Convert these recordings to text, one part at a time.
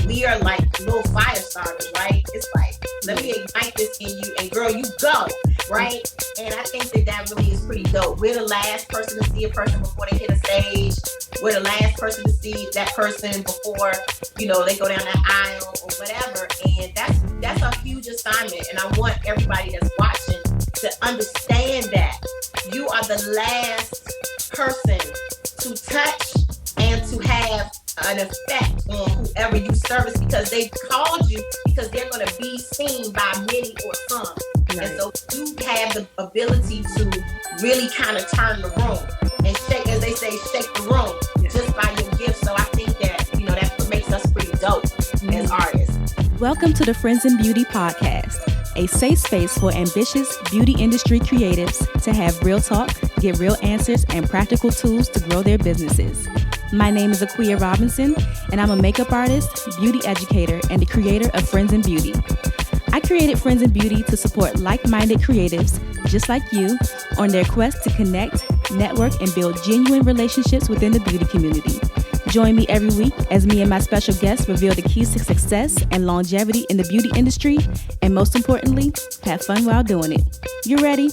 we are like little fire starters, right? It's like, let me ignite this in you, and girl, you go, right? And I think that really is pretty dope. We're the last person to see a person before they hit a stage. We're the last person to see that person before, they go down that aisle or whatever. And that's a huge assignment. And I want everybody that's watching to understand that you are the last person to touch and to have an effect on whoever you service, because they've called you because they're going to be seen by many or some. Right. And so you have the ability to really kind of turn the room and shake, as they say, shake the room just by your gift. So I think that, that's what makes us pretty dope as artists. Welcome to the Friends in Beauty podcast, a safe space for ambitious beauty industry creatives to have real talk, get real answers, and practical tools to grow their businesses. My name is Aquiya Robinson, and I'm a makeup artist, beauty educator, and the creator of Friends in Beauty. I created Friends in Beauty to support like-minded creatives just like you on their quest to connect, network, and build genuine relationships within the beauty community. Join me every week as me and my special guests reveal the keys to success and longevity in the beauty industry, and most importantly, have fun while doing it. You ready?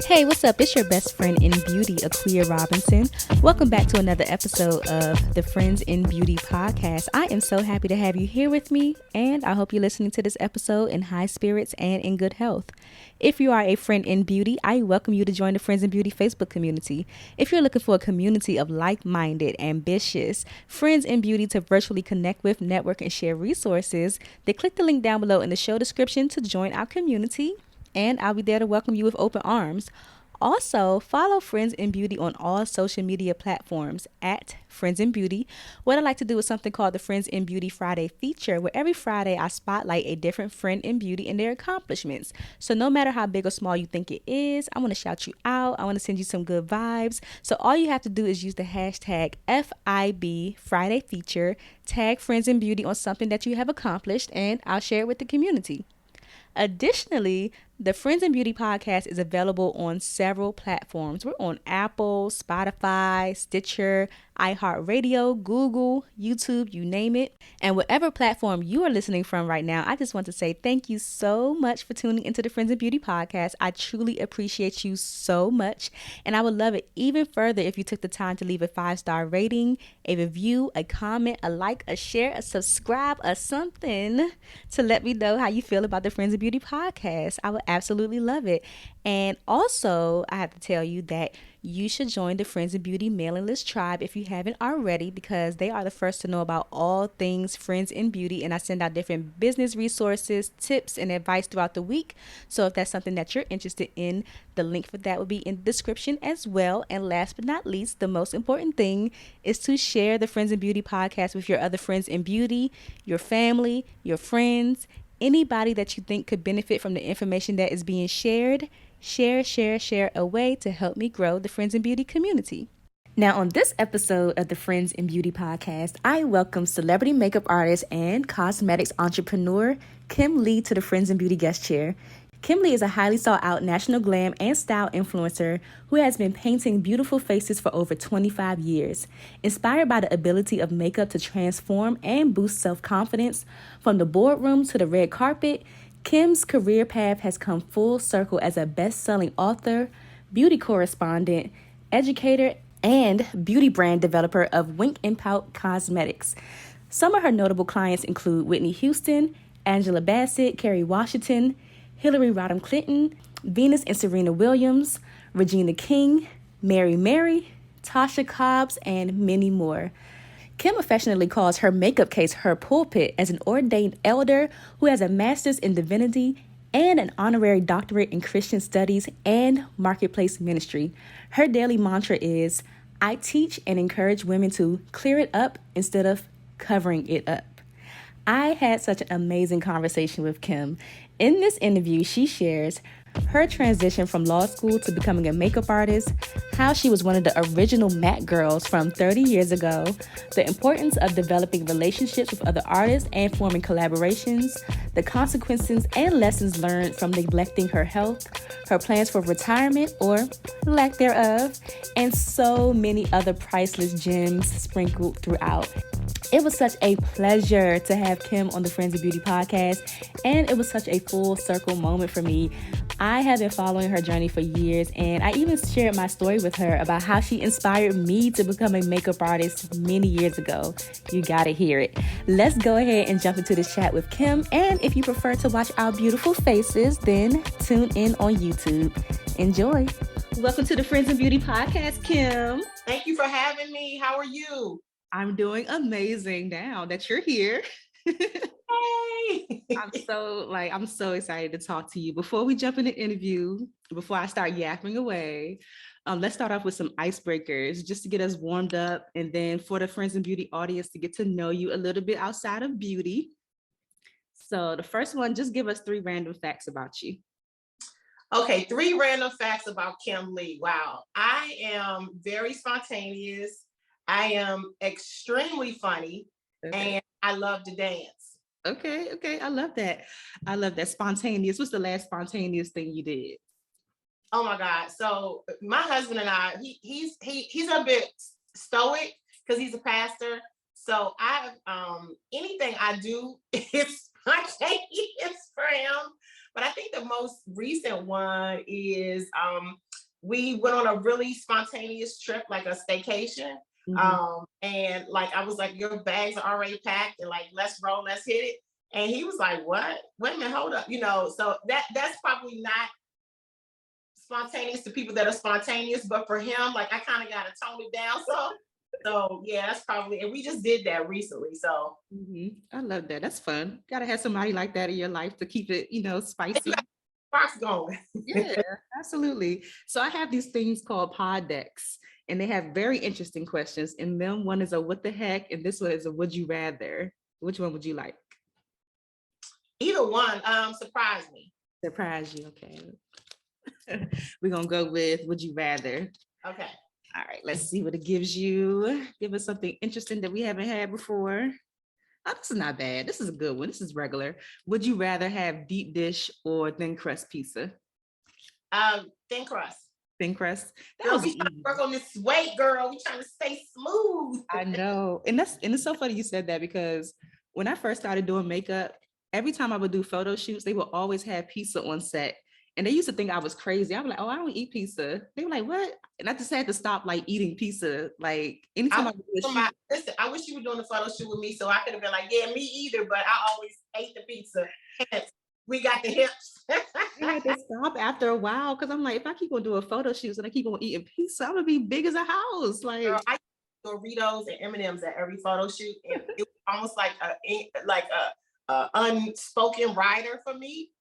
Hey, what's up? It's your best friend in beauty, Aquiya Robinson. Welcome back to another episode of the Friends in Beauty podcast. I am so happy to have you here with me, and I hope you're listening to this episode in high spirits and in good health. If you are a friend in beauty, I welcome you to join the Friends in Beauty Facebook community. If you're looking for a community of like-minded, ambitious friends in beauty to virtually connect with, network, and share resources, then click the link down below in the show description to join our community, and I'll be there to welcome you with open arms. Also, follow Friends in Beauty on all social media platforms at Friends in Beauty. What I like to do is something called the Friends in Beauty Friday feature, where every Friday I spotlight a different friend in beauty and their accomplishments. So no matter how big or small you think it is, I want to shout you out. I want to send you some good vibes. So all you have to do is use the hashtag FIB Friday feature, tag Friends in Beauty on something that you have accomplished, and I'll share it with the community. Additionally, the Friends in Beauty podcast is available on several platforms. We're on Apple, Spotify, Stitcher, iHeartRadio, Google, YouTube, you name it. And whatever platform you are listening from right now, I just want to say thank you so much for tuning into the Friends in Beauty podcast. I truly appreciate you so much. And I would love it even further if you took the time to leave a 5-star rating, a review, a comment, a like, a share, a subscribe, or something to let me know how you feel about the Friends in Beauty podcast. I would absolutely love it. And also, I have to tell you that you should join the Friends in Beauty mailing list tribe if you haven't already, because they are the first to know about all things Friends in Beauty, and I send out different business resources, tips, and advice throughout the week. So if that's something that you're interested in, the link for that will be in the description as well. And last but not least, the most important thing is to share the Friends in Beauty podcast with your other friends in beauty, your family, your friends, anybody that you think could benefit from the information that is being shared. Share away to help me grow the Friends in Beauty community. Now, on this episode of the Friends in Beauty podcast, I welcome celebrity makeup artist and cosmetics entrepreneur Kym Lee to the Friends in Beauty guest chair. Kym Lee is a highly sought out national glam and style influencer who has been painting beautiful faces for over 25 years. Inspired by the ability of makeup to transform and boost self-confidence, from the boardroom to the red carpet, Kym's career path has come full circle as a best-selling author, beauty correspondent, educator, and beauty brand developer of WinknPout Cosmetics. Some of her notable clients include Whitney Houston, Angela Bassett, Kerry Washington, Rodham Clinton, Venus and Serena Williams, Regina King, Mary, Tasha Cobbs, and many more. Kym affectionately calls her makeup case her pulpit as an ordained elder who has a master's in divinity and an honorary doctorate in Christian studies and marketplace ministry. Her daily mantra is, I teach and encourage women to clear it up instead of covering it up. I had such an amazing conversation with Kym. In this interview, she shares her transition from law school to becoming a makeup artist, how she was one of the original MAC girls from 30 years ago, the importance of developing relationships with other artists and forming collaborations, the consequences and lessons learned from neglecting her health, her plans for retirement or lack thereof, and so many other priceless gems sprinkled throughout. It was such a pleasure to have Kym on the Friends of Beauty podcast, and it was such a full circle moment for me. I have been following her journey for years, and I even shared my story with her about how she inspired me to become a makeup artist many years ago. You gotta hear it. Let's go ahead and jump into this chat with Kym, and if you prefer to watch our beautiful faces, then tune in on YouTube. Enjoy. Welcome to the Friends of Beauty podcast, Kym. Thank you for having me. How are you? I'm doing amazing now that you're here. Hey. I'm so excited to talk to you. Before we jump in the interview, before I start yapping away, let's start off with some icebreakers just to get us warmed up, and then for the Friends in Beauty audience to get to know you a little bit outside of beauty. So the first one, just give us 3 random facts about you. Okay, 3 random facts about Kym Lee. Wow. I am very spontaneous. I am extremely funny, and I love to dance. Okay. I love that. Spontaneous. What's the last spontaneous thing you did? Oh my God. So my husband and I, he's a bit stoic because he's a pastor. So anything I do is spontaneous for him. But I think the most recent one is we went on a really spontaneous trip, like a staycation. And like I was like, your bags are already packed, and like, let's roll, let's hit it. And he was like, what? Wait a minute, hold up. So that's probably not spontaneous to people that are spontaneous, but for him, like, I kind of got to tone it down. So yeah, that's probably, and we just did that recently. So I love that. That's fun. Gotta have somebody like that in your life to keep it, spicy. Sparks going. Yeah, absolutely. So I have these things called pod decks, and they have very interesting questions. And then one is a what the heck, and this one is a would you rather. Which one would you like? Either one. Surprise me. Surprise you. Okay. We're gonna go with would you rather. Okay. All right, let's see what it gives you. Give us something interesting that we haven't had before. Oh, this is not bad. This is a good one. This is regular. Would you rather have deep dish or thin crust pizza? Thin crust. Thin crust. That would be easy. Work on this weight, girl. We trying to stay smooth. I know, and it's so funny you said that, because when I first started doing makeup, every time I would do photo shoots, they would always have pizza on set. And they used to think I was crazy. I was like, oh, I don't eat pizza. They were like, what? And I just had to stop like eating pizza. Like anytime listen, I wish you were doing the photo shoot with me so I could have been like, yeah, me either, but I always ate the pizza. Hence, we got the hips. I had to stop after a while because I'm like, if I keep on doing photo shoots and I keep on eating pizza, I'm gonna be big as a house. Like, girl, I Doritos and M&Ms at every photo shoot, and it was almost like a unspoken rider for me.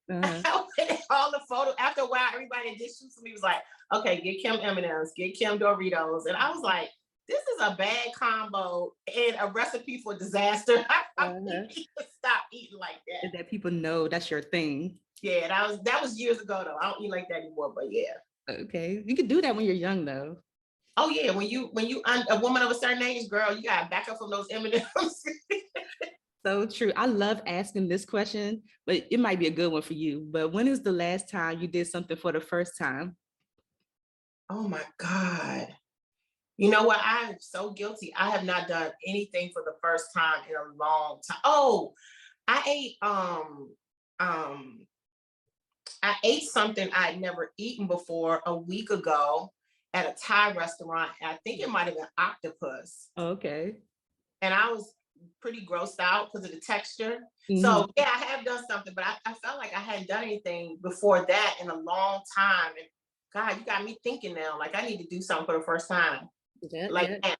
All the photo, after a while, everybody that did shoots for me was like, okay, get Kym M&Ms, get Kym Doritos. And I was like, this is a bad combo and a recipe for disaster. I need to stop eating like that. And that people know that's your thing. Yeah, that was years ago though. I don't eat like that anymore, but yeah. Okay. You can do that when you're young though. Oh yeah, when you a woman of a certain age, girl, you gotta back up from those M&Ms. So true. I love asking this question, but it might be a good one for you. But when is the last time you did something for the first time? Oh my God. You know what? I'm so guilty. I have not done anything for the first time in a long time. Oh, I ate something I'd never eaten before a week ago at a Thai restaurant. I think it might have been octopus. Okay. And I was pretty grossed out because of the texture. So yeah, I have done something, but I felt like I hadn't done anything before that in a long time. And God, you got me thinking now, like I need to do something for the first time. That.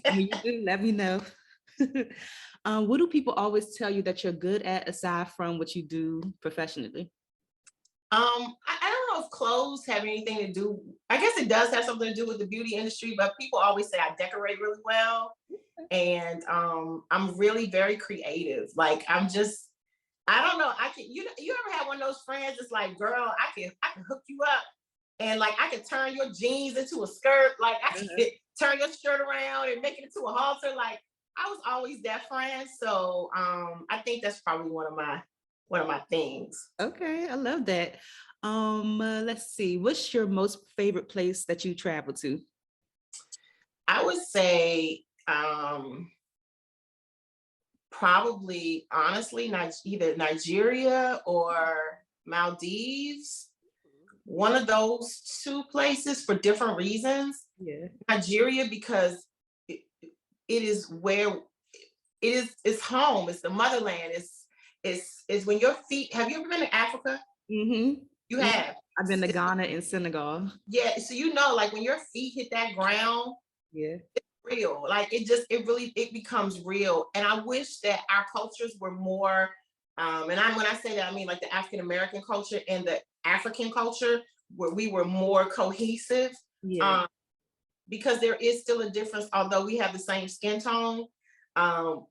When you do, let me know. What do people always tell you that you're good at aside from what you do professionally? I don't know if clothes have anything to do. I guess it does have something to do with the beauty industry, but people always say I decorate really well. And I'm really very creative. Like I don't know. You ever had one of those friends that's like, girl, I can hook you up, and like I can turn your jeans into a skirt. Like I can turn your shirt around and make it into a halter. Like I was always that friend. So I think that's probably one of my things. Okay, I love that. Let's see. What's your most favorite place that you travel to? I would say probably, honestly, either Nigeria or Maldives. One of those two places for different reasons. Yeah. Nigeria, because it is where it's home. It's the motherland. It's when your feet. Have you ever been to Africa? Mm-hmm. You have. I've been to Ghana and Senegal. Yeah. So like when your feet hit that ground. Yeah. It's real. Like it becomes real. And I wish that our cultures were more. And when I say that, I mean like the African American culture and the African culture, where we were more cohesive. Yeah. Because there is still a difference, although we have the same skin tone. But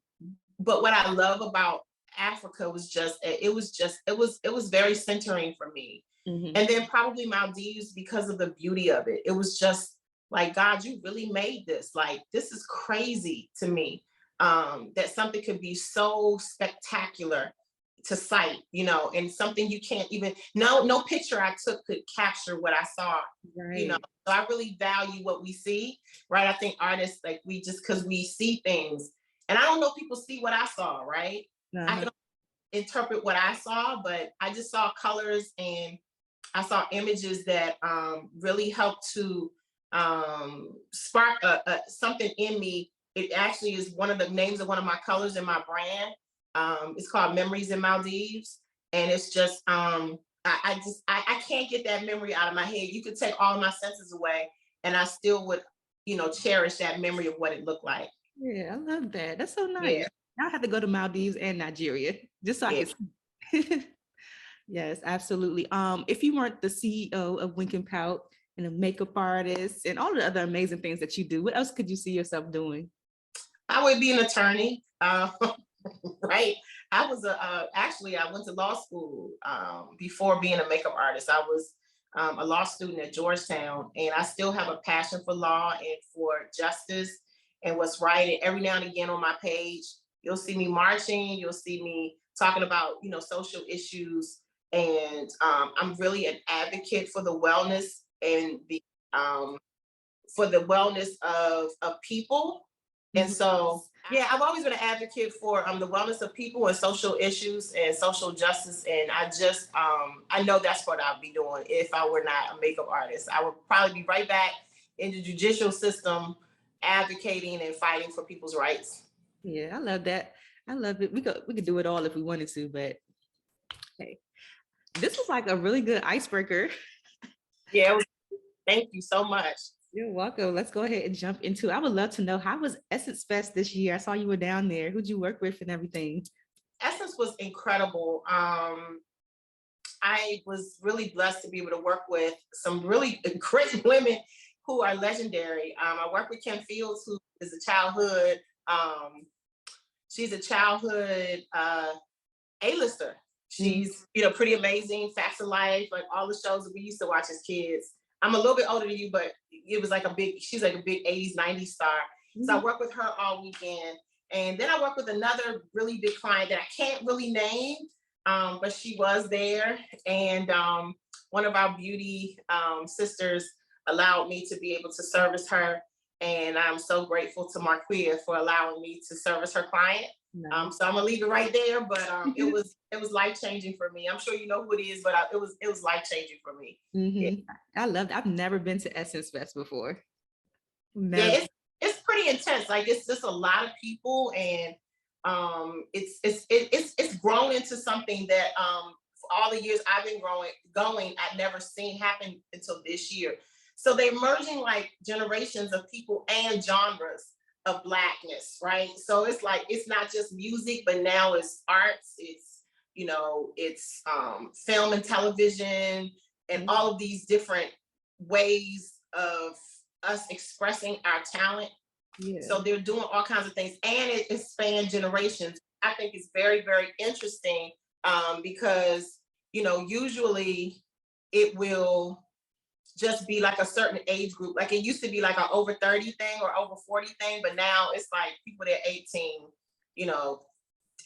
what I love about Africa was it was very centering for me. Mm-hmm. And then probably Maldives because of the beauty of it. It was just like, God, you really made this. Like, this is crazy to me, that something could be so spectacular to sight, and something you can't even, no picture I took could capture what I saw, right. So I really value what we see, right? I think artists, like because we see things, and I don't know if people see what I saw, right? Uh-huh. I can interpret what I saw, but I just saw colors and I saw images that really helped to spark something in me. It actually is one of the names of one of my colors in my brand. It's called Memories in Maldives. And it's just, I can't get that memory out of my head. You could take all my senses away and I still would, cherish that memory of what it looked like. Yeah, I love that. That's so nice. Yeah. Now I have to go to Maldives and Nigeria just so I can. Yes, absolutely. If you weren't the CEO of WinknPout and a makeup artist and all the other amazing things that you do, what else could you see yourself doing? I would be an attorney. Right. I was actually, I went to law school before being a makeup artist. I was a law student at Georgetown, and I still have a passion for law and for justice and what's right. And every now and again on my page, you'll see me marching. You'll see me talking about, social issues. And I'm really an advocate for the wellness and the wellness of people. And so, yeah, I've always been an advocate for the wellness of people and social issues and social justice. And I just, I know that's what I'd be doing if I were not a makeup artist. I would probably be right back in the judicial system, advocating and fighting for people's rights. Yeah, I love that. I love it. We could do it all if we wanted to, but hey, this was like a really good icebreaker. Yeah, thank you so much. You're welcome. Let's go ahead and jump into it. I would love to know, how was Essence Fest this year? I saw you were down there. Who'd you work with and everything? Essence was incredible. I was really blessed to be able to work with some really great women who are legendary. I worked with Kim Fields, who is a childhood, she's a childhood A-lister. She's, pretty amazing, Facts of Life, like all the shows that we used to watch as kids. I'm a little bit older than you, but it was she's like a big 80s, 90s star. Mm-hmm. So I worked with her all weekend. And then I worked with another really big client that I can't really name, but she was there. And one of our beauty sisters allowed me to be able to service her. And I'm so grateful to Marquia for allowing me to service her client. Nice. So I'm gonna leave it right there, but it was life-changing for me. I'm sure you know who it is, but it was life-changing for me. Mm-hmm. Yeah. I loved it. I've never been to Essence Fest before. Never. Yeah, it's pretty intense. Like it's just a lot of people, and it's grown into something that for all the years I've been going, I've never seen happen until this year. So they're merging like generations of people and genres of Blackness, right? So it's like, it's not just music, but now it's arts, it's, it's film and television and all of these different ways of us expressing our talent. Yeah. So they're doing all kinds of things, and it spans generations. I think it's very, very interesting because, usually it will just be like a certain age group. Like it used to be like an over 30 thing or over 40 thing, but now it's like people that 18,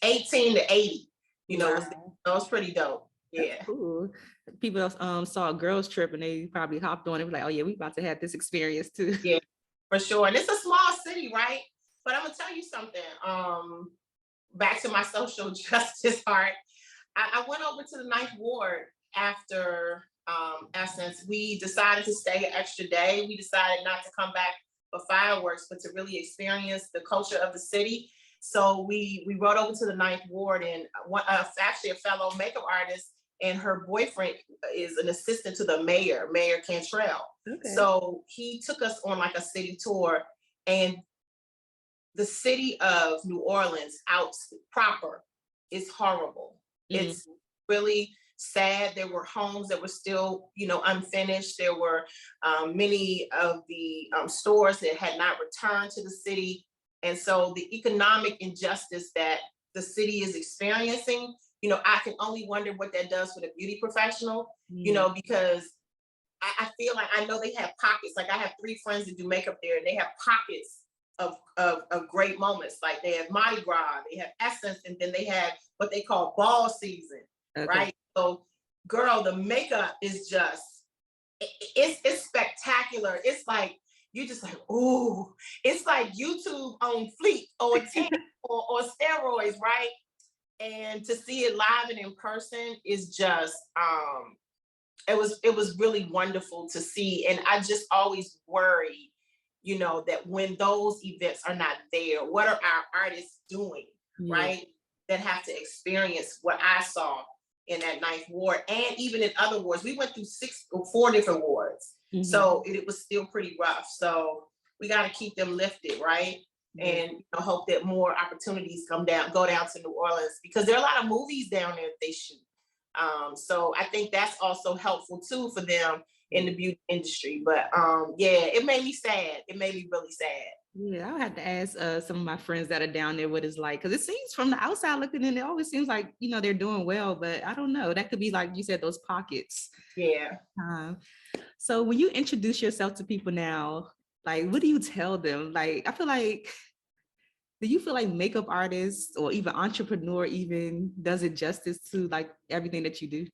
18 to 80, wow. So it's pretty dope. Yeah. That's cool. People saw a girls trip and they probably hopped on and were like, oh yeah, we about to have this experience too. Yeah, for sure. And it's a small city, right? But I'm gonna tell you something. back to my social justice heart, I went over to the Ninth Ward after Essence. We decided to stay an extra day. We decided not to come back for fireworks, but to really experience the culture of the city. So we rode over to the Ninth Ward, and actually a fellow makeup artist and her boyfriend is an assistant to the mayor, Mayor Cantrell. Okay. So he took us on like a city tour, and the city of New Orleans out proper is horrible. It's really sad. There were homes that were still, unfinished. There were many of the stores that had not returned to the city. And so the economic injustice that the city is experiencing, I can only wonder what that does for the beauty professional, because I feel like I know they have pockets. Like I have 3 friends that do makeup there, and they have pockets of great moments. Like they have Mardi Gras, they have Essence, and then they have what they call ball season, right? So girl, the makeup is just, it's spectacular. It's like, you just like, ooh, it's like YouTube on fleek or 10 or steroids, right? And to see it live and in person is just, it was really wonderful to see. And I just always worry, that when those events are not there, what are our artists doing, right? That have to experience what I saw in that Ninth Ward, and even in other wards. We went through 4 different wards. So it was still pretty rough. So we got to keep them lifted, right? And hope that more opportunities go down to New Orleans, because there are a lot of movies down there that they shoot. So I think that's also helpful too for them in the beauty industry. But it made me sad. It made me really sad. Yeah, I'll have to ask some of my friends that are down there what it's like, because it seems from the outside looking in, it always seems like, they're doing well, but I don't know. That could be like you said, those pockets. Yeah. So when you introduce yourself to people now, like, what do you tell them? Like, I feel like, do you feel like makeup artists or even entrepreneur even does it justice to like everything that you do?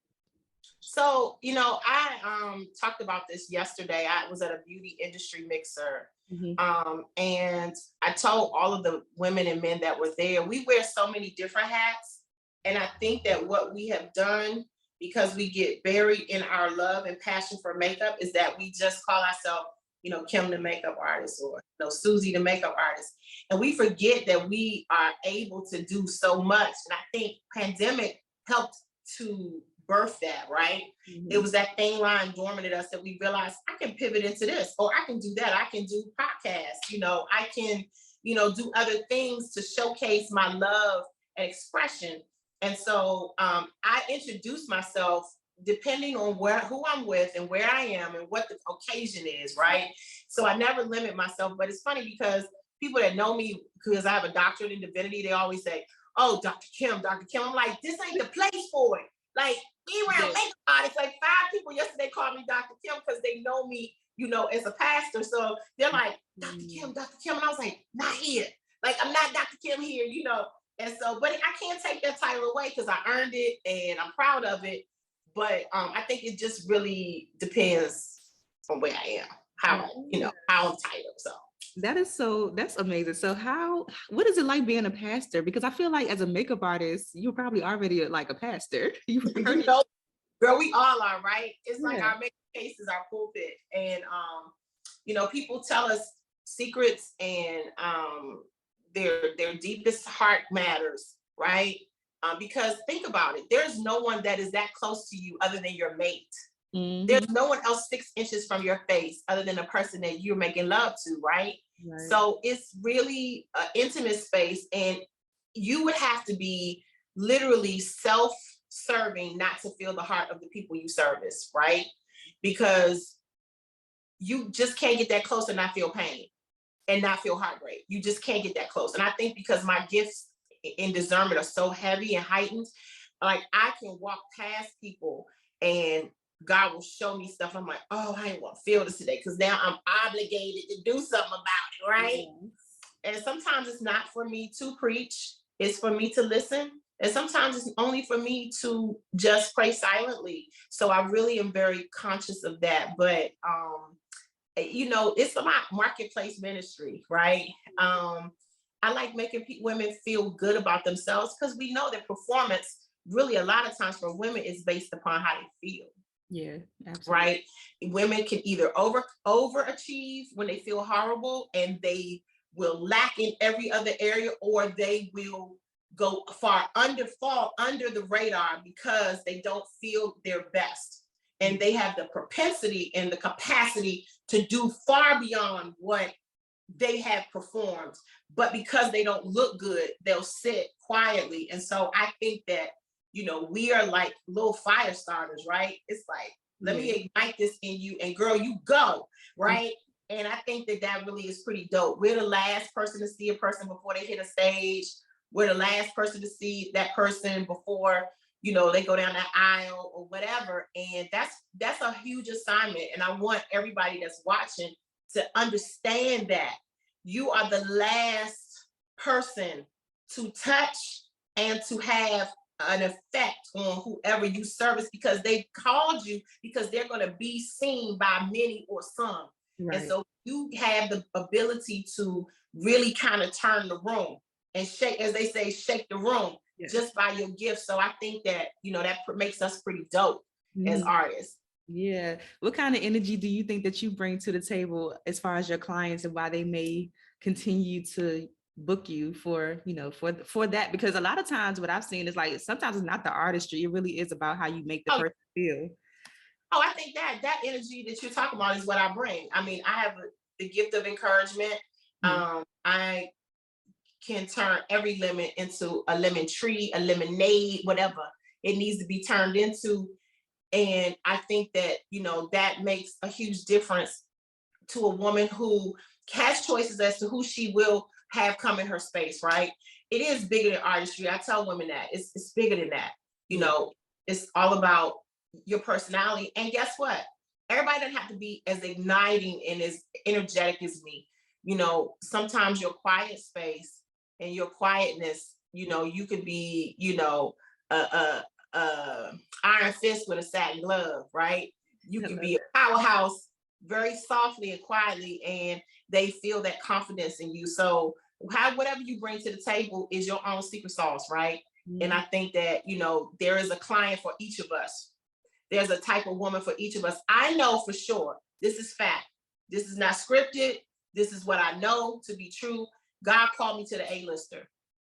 So, I talked about this yesterday. I was at a beauty industry mixer. And I told all of the women and men that were there, we wear so many different hats. And I think that what we have done, because we get buried in our love and passion for makeup, is that we just call ourselves, Kym the makeup artist, or Susie the makeup artist. And we forget that we are able to do so much. And I think pandemic helped to birth that, right? It was that thing lying dormant at us that we realized, I can pivot into this, or I can do that. I can do podcasts, I can, do other things to showcase my love and expression. And so I introduce myself depending on who I'm with and where I am and what the occasion is, right? So I never limit myself. But it's funny because people that know me, because I have a doctorate in divinity, they always say, oh, Dr. Kym. I'm like, this ain't the place for it. Like, be around makeup artists. Like 5 people yesterday called me Dr. Kym because they know me, as a pastor. So they're like, Dr. Kym. And I was like, not here. Like, I'm not Dr. Kym here, And so, but I can't take that title away because I earned it and I'm proud of it. But I think it just really depends on where I am, how I'm titled. So. That's amazing. So what is it like being a pastor? Because I feel like as a makeup artist, you're probably already like a pastor. Girl, we all are, right? It's like our makeup case is our pulpit. And, people tell us secrets and their deepest heart matters, right? Because think about it, there's no one that is that close to you other than your mate. There's no one else 6 inches from your face other than the person that you're making love to, right? So it's really an intimate space, and you would have to be literally self-serving not to feel the heart of the people you service, right? Because you just can't get that close and not feel pain and not feel heartbreak. You just can't get that close. And I think because my gifts in discernment are so heavy and heightened, like I can walk past people and God will show me stuff. I'm like, oh, I ain't want to feel this today because now I'm obligated to do something about it, right? And sometimes it's not for me to preach. It's for me to listen. And sometimes it's only for me to just pray silently. So I really am very conscious of that. But, it's a lot marketplace ministry, right? I like making women feel good about themselves, because we know that performance really a lot of times for women is based upon how they feel. Yeah, absolutely. Right? Women can either overachieve when they feel horrible and they will lack in every other area, or they will fall under the radar because they don't feel their best. And they have the propensity and the capacity to do far beyond what they have performed. But because they don't look good, they'll sit quietly. And so I think that, we are like little fire starters, right? It's like, let me ignite this in you, and girl, you go, right? And I think that really is pretty dope. We're the last person to see a person before they hit a stage. We're the last person to see that person before, they go down that aisle or whatever. And that's a huge assignment. And I want everybody that's watching to understand that you are the last person to touch and to have an effect on whoever you service, because they called you because they're going to be seen by many or some. Right. And so you have the ability to really kind of turn the room and shake, as they say, shake the room just by your gift. So I think that, that makes us pretty dope as artists. Yeah. What kind of energy do you think that you bring to the table as far as your clients, and why they may continue to book you for that? Because a lot of times what I've seen is like, sometimes it's not the artistry, it really is about how you make the person feel. I think that energy that you're talking about is what I bring. I mean, I have the gift of encouragement. I can turn every lemon into a lemon tree, a lemonade, whatever it needs to be turned into. And I think that, that makes a huge difference to a woman who has choices as to who she will have come in her space, right? It is bigger than artistry. I tell women that it's bigger than that. It's all about your personality. And guess what? Everybody doesn't have to be as igniting and as energetic as me. Sometimes your quiet space and your quietness, you could be, iron fist with a satin glove, right? You can be a powerhouse very softly and quietly, and they feel that confidence in you. So whatever you bring to the table is your own secret sauce, right? And I think that, there is a client for each of us. There's a type of woman for each of us. I know for sure, this is fact. This is not scripted. This is what I know to be true. God called me to the A-lister.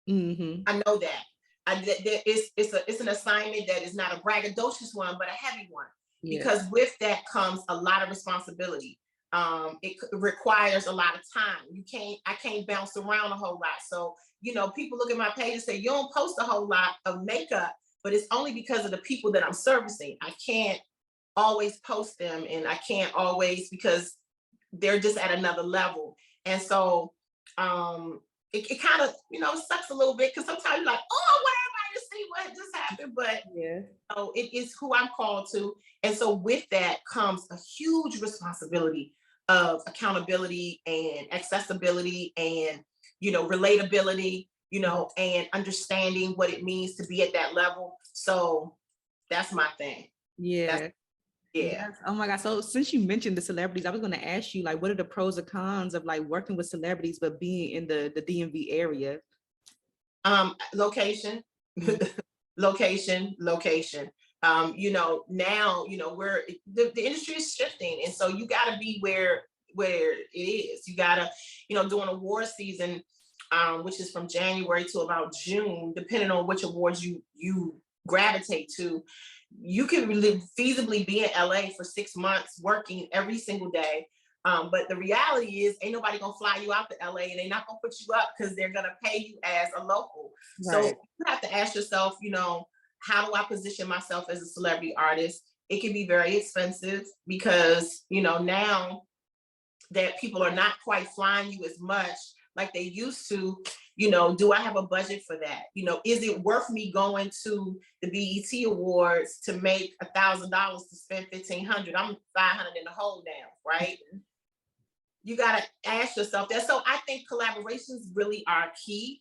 I know that. It's an assignment that is not a braggadocious one, but a heavy one. Because with that comes a lot of responsibility. It requires a lot of time. I can't bounce around a whole lot. So, people look at my page and say, you don't post a whole lot of makeup, but it's only because of the people that I'm servicing. I can't always post them, and I can't always, because they're just at another level. And so it kind of, sucks a little bit, because sometimes you're like, oh, I want everybody to see what just happened. But it is who I'm called to. And so with that comes a huge responsibility of accountability and accessibility and, relatability, and understanding what it means to be at that level. So that's my thing. Yeah. Yeah. Yes. Oh my God. So since you mentioned the celebrities, I was going to ask you, like, what are the pros or cons of like working with celebrities, but being in the DMV area? Location, location. Now, where the industry is shifting. And so you got to be where it is. You got to, during award season, which is from January to about June, depending on which awards you gravitate to, you can really feasibly be in LA for 6 months working every single day. But the reality is, ain't nobody gonna fly you out to LA, and they're not gonna put you up because they're gonna pay you as a local. Right. So you have to ask yourself, how do I position myself as a celebrity artist? It can be very expensive because, now that people are not quite flying you as much like they used to, do I have a budget for that? Is it worth me going to the BET Awards to make $1,000 to spend $1,500? I'm $500 in the hole now, right? You got to ask yourself that. So I think collaborations really are key.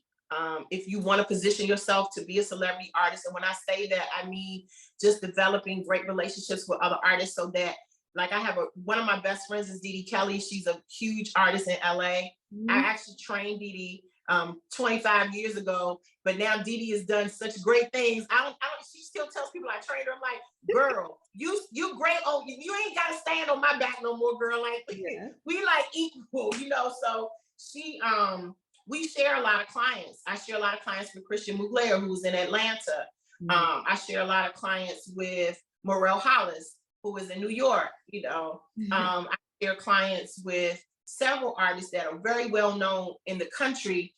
If you want to position yourself to be a celebrity artist. And when I say that, I mean just developing great relationships with other artists, so that, like, I have one of my best friends is Dee Dee Kelly. She's a huge artist in LA. I actually trained Dee Dee 25 years ago, but now Dee Dee has done such great things. She still tells people I trained her. I'm like, girl, you great. Oh, you ain't got to stand on my back no more, girl. Like, we like equal, so we share a lot of clients. I share a lot of clients with Christian Mugler, who's in Atlanta. I share a lot of clients with Morel Hollis, who is in New York. I share clients with several artists that are very well known in the country,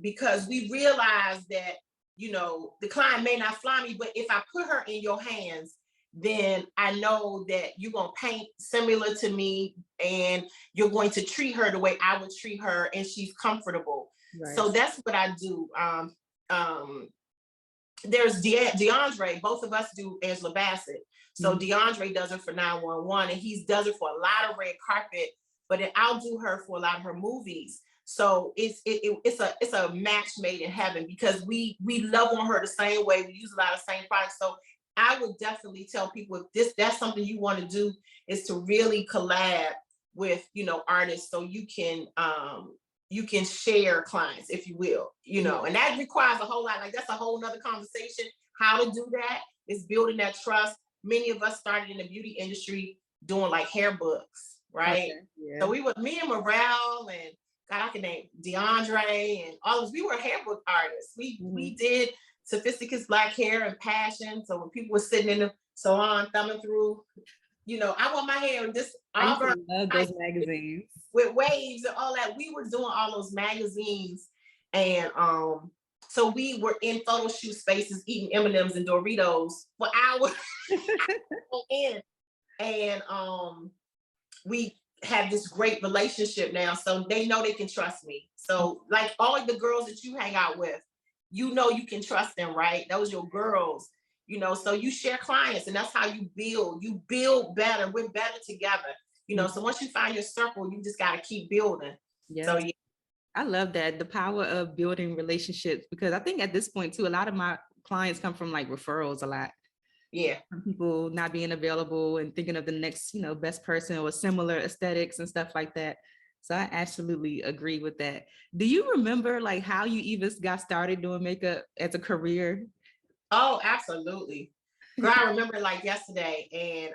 because we realize that, the client may not fly me, but if I put her in your hands, then I know that you're going to paint similar to me and you're going to treat her the way I would treat her and she's comfortable. Right. So that's what I do. There's DeAndre, both of us do Angela Bassett. So DeAndre does it for 911 and he does it for a lot of red carpet, but then I'll do her for a lot of her movies. So it's a match made in heaven because we love on her the same way. We use a lot of the same products. So I would definitely tell people if that's something you want to do, is to really collab with, artists, so you can share clients, if you will, and that requires a whole lot. Like, that's a whole nother conversation. How to do that is building that trust. Many of us started in the beauty industry doing like hair books, right? Okay, yeah. So me and Morel and God, I can name DeAndre and all of us, we were hair book artists. We did Sophisticated Black Hair and Passion. So when people were sitting in the salon thumbing through, I want my hair in this. I love those magazines with waves and all that. We were doing all those magazines, and so we were in photo shoot spaces eating M&Ms and Doritos for hours on end. And we have this great relationship now, so they know they can trust me. So like all of the girls that you hang out with, you can trust them, right? Those are your girls, so you share clients, and that's how you build better. We're better together, so once you find your circle, you just got to keep building. Yeah. So I love that, the power of building relationships, because I think at this point too, a lot of my clients come from like referrals a lot. Yeah. From people not being available and thinking of the next, best person or similar aesthetics and stuff like that. So I absolutely agree with that. Do you remember like how you even got started doing makeup as a career? Oh, absolutely. Girl, I remember like yesterday, and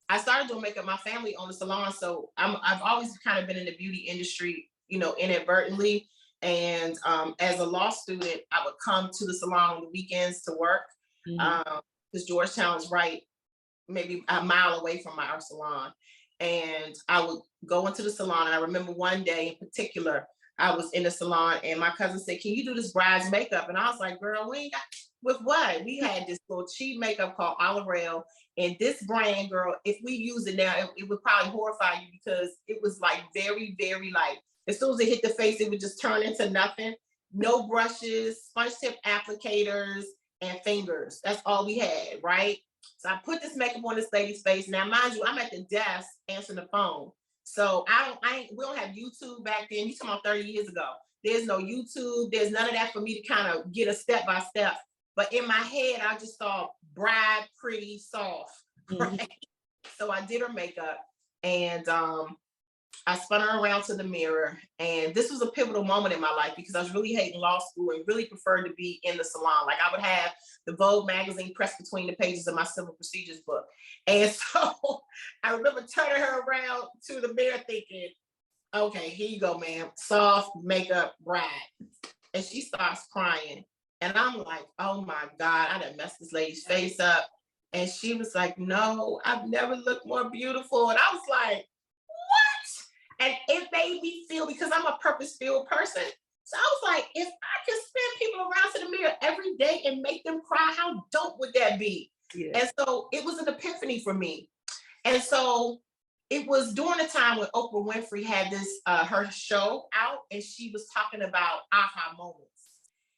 I started doing makeup. My family owned a salon, so I've always kind of been in the beauty industry, inadvertently. And as a law student, I would come to the salon on the weekends to work. Because Georgetown is right, maybe a mile away from our salon. And I would go into the salon. And I remember one day in particular, I was in the salon and my cousin said, "Can you do this bride's makeup?" And I was like, "Girl, we ain't got," with what? We had this little cheap makeup called Olive Rail. And this brand, girl, if we use it now, it would probably horrify you because it was like very, very like, as soon as it hit the face, it would just turn into nothing. No brushes, sponge tip applicators, and fingers. That's all we had, right? So I put this makeup on this lady's face. Now, mind you, I'm at the desk answering the phone. So we don't have YouTube back then. You talking about 30 years ago. There's no YouTube. There's none of that for me to kind of get a step by step. But in my head, I just thought bride, pretty, soft. Right? So I did her makeup, and I spun her around to the mirror. And this was a pivotal moment in my life because I was really hating law school and really preferred to be in the salon. Like, I would have the Vogue magazine pressed between the pages of my civil procedures book. And so I remember turning her around to the mirror thinking, okay, here you go, ma'am. Soft makeup bride. And she starts crying. And I'm like, oh my God, I done messed this lady's face up. And she was like, "No, I've never looked more beautiful." And I was like, what? And it made me feel, because I'm a purpose-filled person. So I was like, if I could spin people around to the mirror every day and make them cry, how dope would that be? Yeah. And so it was an epiphany for me. And so it was during the time when Oprah Winfrey had this, her show out, and she was talking about aha moments.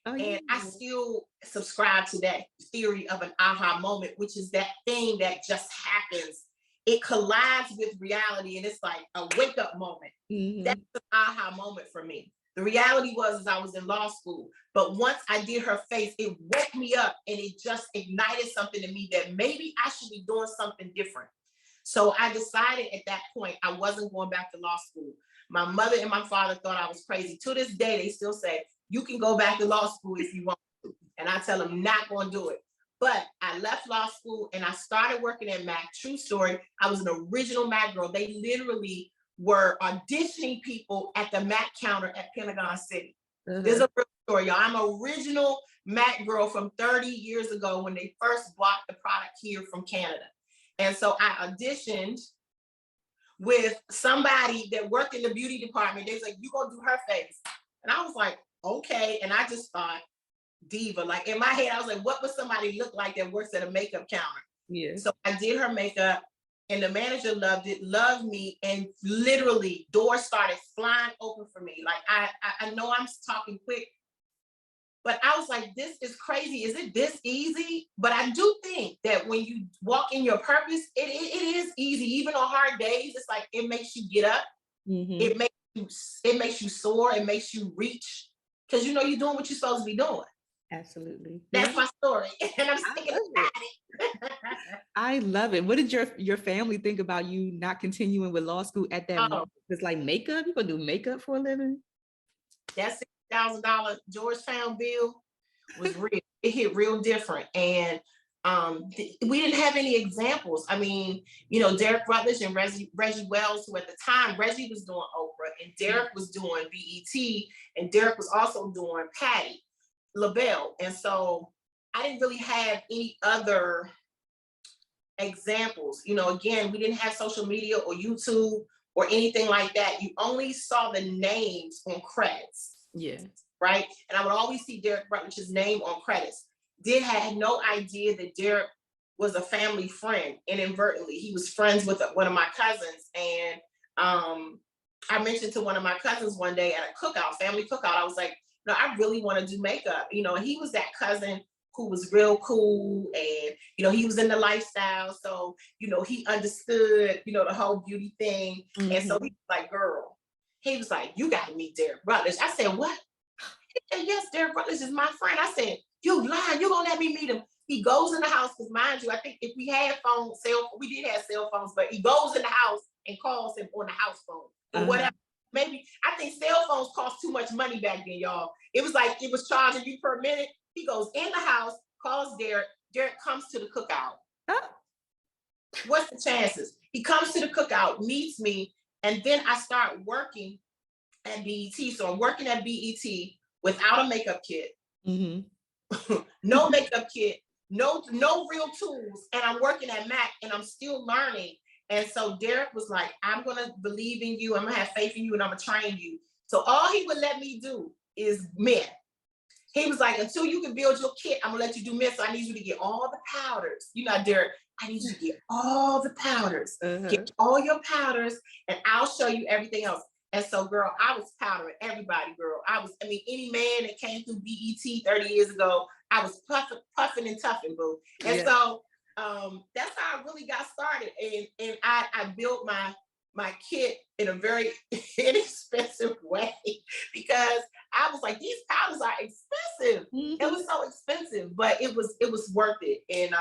Oh, yeah. And I still subscribe to that theory of an aha moment, which is that thing that just happens. It collides with reality, and it's like a wake up moment. Mm-hmm. That's the aha moment for me. The reality was I was in law school, but once I did her face, it woke me up, and it just ignited something in me that maybe I should be doing something different. So I decided at that point I wasn't going back to law school. My mother and my father thought I was crazy. To this day, they still say, you can go back to law school if you want to. And I tell them, not going to do it. But I left law school and I started working at MAC. True story. I was an original MAC girl. They literally were auditioning people at the MAC counter at Pentagon City. This is a real story, y'all. I'm an original MAC girl from 30 years ago when they first bought the product here from Canada. And so I auditioned with somebody that worked in the beauty department. They was like, you gonna do her face. And I was like, okay. And I just thought, diva. Like in my head, I was like, what would somebody look like that works at a makeup counter? Yeah. So I did her makeup and the manager loved it, loved me. And literally doors started flying open for me. Like I know I'm talking quick, but I was like, this is crazy. Is it this easy? But I do think that when you walk in your purpose, it is easy. Even on hard days, it's like, it makes you get up. Mm-hmm. It makes you soar. It makes you reach. Because you know you're doing what you're supposed to be doing. Absolutely. That's my story. And I'm sticking about it. I love it. What did your family think about you not continuing with law school at that moment? It's like makeup? You gonna do makeup for a living? That $6,000 Georgetown bill was real. It hit real different. And we didn't have any examples. I mean, you know, Derek Rutledge and Reggie Wells, who at the time, Reggie was doing Oprah and Derek was doing BET and Derek was also doing Patti LaBelle. And so I didn't really have any other examples. You know, again, we didn't have social media or YouTube or anything like that. You only saw the names on credits. Yeah. Right. And I would always see Derek Rutledge's name on credits. Had no idea that Derek was a family friend. Inadvertently, he was friends with one of my cousins. And I mentioned to one of my cousins one day at a cookout, family cookout, I was like, no, I really want to do makeup. You know, and he was that cousin who was real cool and, you know, he was in the lifestyle. So, you know, he understood, you know, the whole beauty thing. Mm-hmm. And so he was like, girl, he was like, you got to meet Derek Rutledge. I said, what? He said, yes, Derek Rutledge is my friend. I said, you lying, you gonna let me meet him. He goes in the house, because mind you, I think if we had we did have cell phones, but he goes in the house and calls him on the house phone or whatever. Maybe, I think cell phones cost too much money back then, y'all. It was like, it was charging you per minute. He goes in the house, calls Derek. Derek comes to the cookout. Huh? What's the chances? He comes to the cookout, meets me, and then I start working at BET. So I'm working at BET without a makeup kit. Mm-hmm. No makeup kit, no real tools. And I'm working at MAC and I'm still learning. And so Derek was like, I'm going to believe in you. I'm going to have faith in you and I'm going to train you. So all he would let me do is men. He was like, until you can build your kit, I'm going to let you do men. So I need you to get all the powders. You know, Derek, I need you to get all the powders. Get all your powders and I'll show you everything else. And so, girl, I was powdering everybody, girl. Any man that came through BET 30 years ago, I was puffing and tuffing, boo. And so that's how I really got started. And I built my kit in a very inexpensive way because I was like, these powders are expensive. Mm-hmm. It was so expensive, but it was worth it. And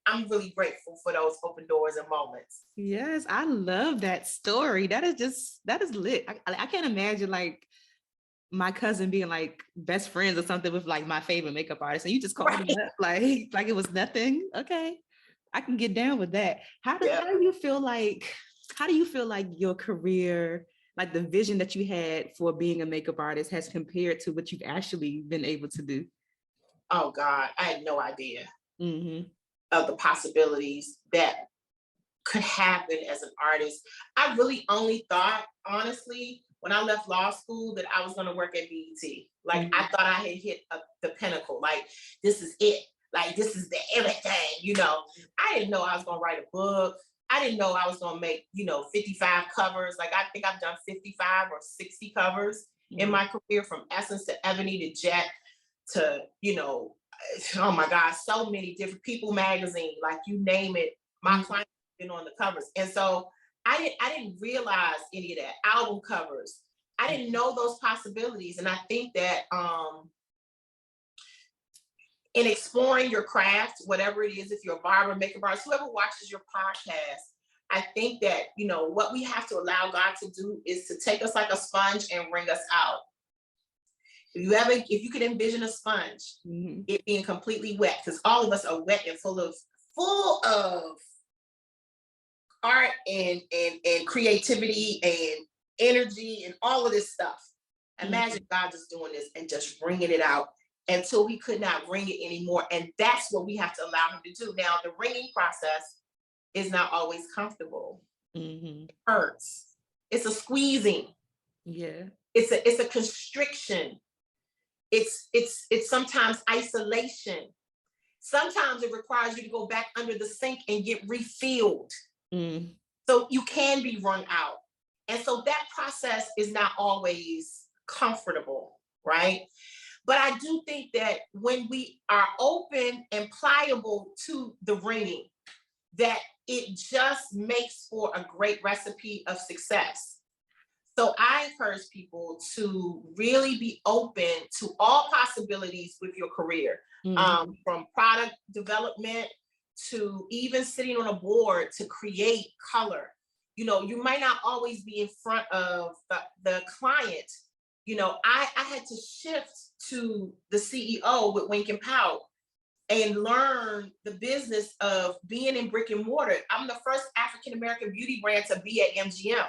I'm really grateful for those open doors and moments. Yes, I love that story. That is lit. I can't imagine like my cousin being like best friends or something with like my favorite makeup artist, and you just called him up like it was nothing. Okay, I can get down with that. How do you feel like your career, like the vision that you had for being a makeup artist, has compared to what you've actually been able to do? Oh God, I had no idea of the possibilities that could happen as an artist. I really only thought, honestly, when I left law school, that I was going to work at BET. Like I thought I had hit the pinnacle. Like this is it. Like this is the everything. You know, I didn't know I was going to write a book. I didn't know I was going to make, 55 covers. Like I think I've done 55 or 60 covers in my career, from Essence to Ebony to Jet to, oh my God, so many different People magazine, like you name it. My clients have been on the covers. And so I didn't realize any of that. Album covers. I didn't know those possibilities. And I think that in exploring your craft, whatever it is, if you're a barber, makeup artist, whoever watches your podcast, I think that, you know, what we have to allow God to do is to take us like a sponge and wring us out. If you could envision a sponge, it being completely wet, because all of us are wet and full of art and creativity and energy and all of this stuff. Imagine God just doing this and just wringing it out until we could not wring it anymore. And that's what we have to allow him to do. Now, the wringing process is not always comfortable. It hurts. It's a squeezing. Yeah. It's a constriction. It's sometimes isolation. Sometimes it requires you to go back under the sink and get refilled. So you can be wrung out. And so that process is not always comfortable, right? But I do think that when we are open and pliable to the wringing, that it just makes for a great recipe of success. So I encourage people to really be open to all possibilities with your career, from product development to even sitting on a board to create color. You know, you might not always be in front of the client. You know, I had to shift to the CEO with WinknPout and learn the business of being in brick and mortar. I'm the first African-American beauty brand to be at MGM.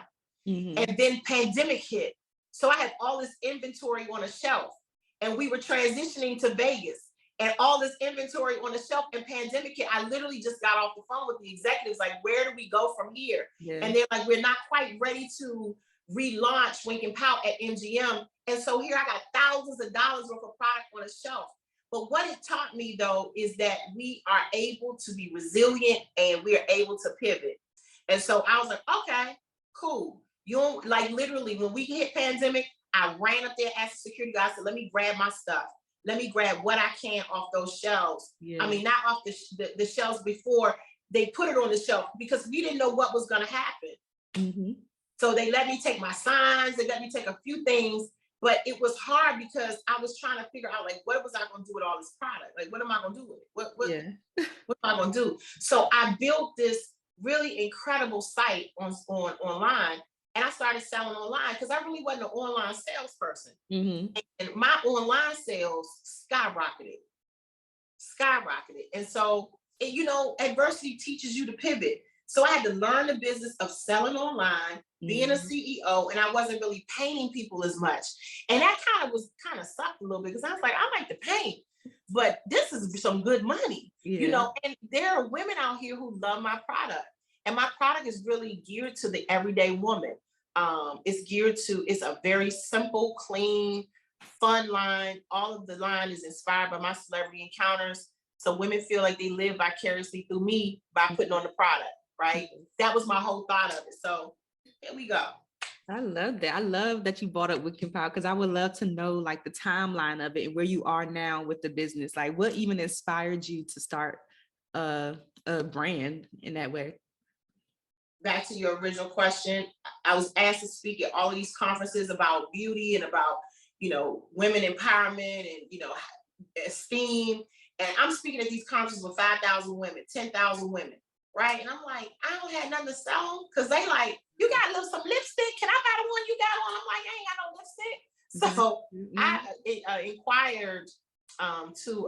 And then pandemic hit. So I had all this inventory on a shelf, and we were transitioning to Vegas, and all this inventory on the shelf, and pandemic hit. I literally just got off the phone with the executives, like, where do we go from here? And they're like, we're not quite ready to relaunch WinknPout at MGM. And so here I got thousands of dollars worth of product on a shelf. But what it taught me, though, is that we are able to be resilient and we are able to pivot. And so I was like, okay, cool. You don't, like, literally, when we hit pandemic, I ran up there, asked the security guy, I said, let me grab my stuff. Let me grab what I can off those shelves. I mean, not off the shelves before they put it on the shelf, because we didn't know what was going to happen. So they let me take my signs, they let me take a few things, but it was hard because I was trying to figure out, like, what was I going to do with all this product? Like, what am I going to do with it? What am I going to do? So I built this really incredible site online. And I started selling online because I really wasn't an online salesperson. And my online sales skyrocketed. And so, you know, adversity teaches you to pivot. So I had to learn the business of selling online, being a CEO, and I wasn't really painting people as much. And that kind of sucked a little bit, because I was like, I like to paint, but this is some good money, you know, and there are women out here who love my product. And my product is really geared to the everyday woman. It's a very simple, clean, fun line. All of the line is inspired by my celebrity encounters. So women feel like they live vicariously through me by putting on the product, right? That was my whole thought of it. So here we go. I love that. I love that you brought up WinknPout, because I would love to know, like, the timeline of it and where you are now with the business. Like, what even inspired you to start a brand in that way? Back to your original question, I was asked to speak at all of these conferences about beauty and about, you know, women empowerment and, you know, esteem. And I'm speaking at these conferences with 5,000 women, 10,000 women, right? And I'm like, I don't have nothing to sell, because they like, you got some lipstick? Can I buy the one you got on? I'm like, I ain't got no lipstick. So I inquired to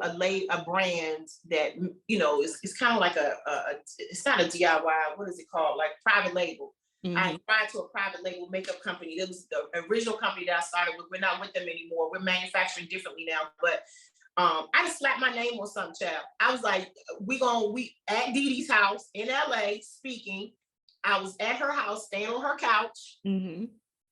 a brand that, you know, it's kind of like it's not a DIY, what is it called? Like private label. I inquired to a private label makeup company. It was the original company that I started with. We're not with them anymore. We're manufacturing differently now, but I just slapped my name on something, child. I was like, we at Dee Dee's house in LA speaking. I was at her house, staying on her couch.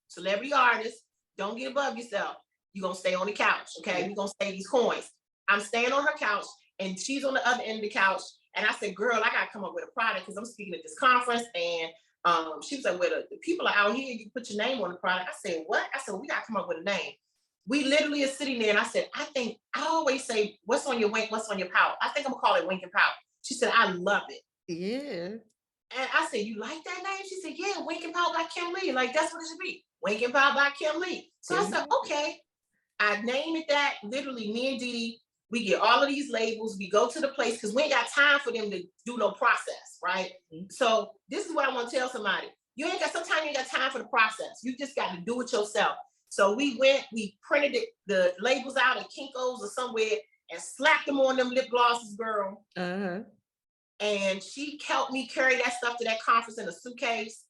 Celebrity artist, don't get above yourself. You're going to stay on the couch, okay? We're going to save these coins. I'm staying on her couch, and she's on the other end of the couch. And I said, girl, I got to come up with a product, because I'm speaking at this conference. And she was like, well, the people are out here. You can put your name on the product. I said, what? I said, we got to come up with a name. We literally are sitting there, and I said, I always say, what's on your wink, what's on your pout? I think I'm going to call it WinknPout. She said, I love it. Yeah. And I said, you like that name? She said, yeah, WinknPout by Kym Lee. Like, that's what it should be. WinknPout by Kym Lee. So I said, okay. I named it that. Literally, me and Dee Dee We get all of these labels. We go to the place because we ain't got time for them to do no process, right? So this is what I want to tell somebody. Sometimes you ain't got time for the process. You just got to do it yourself. So we printed the labels out at Kinko's or somewhere and slapped them on them lip glosses, girl. And she helped me carry that stuff to that conference in a suitcase.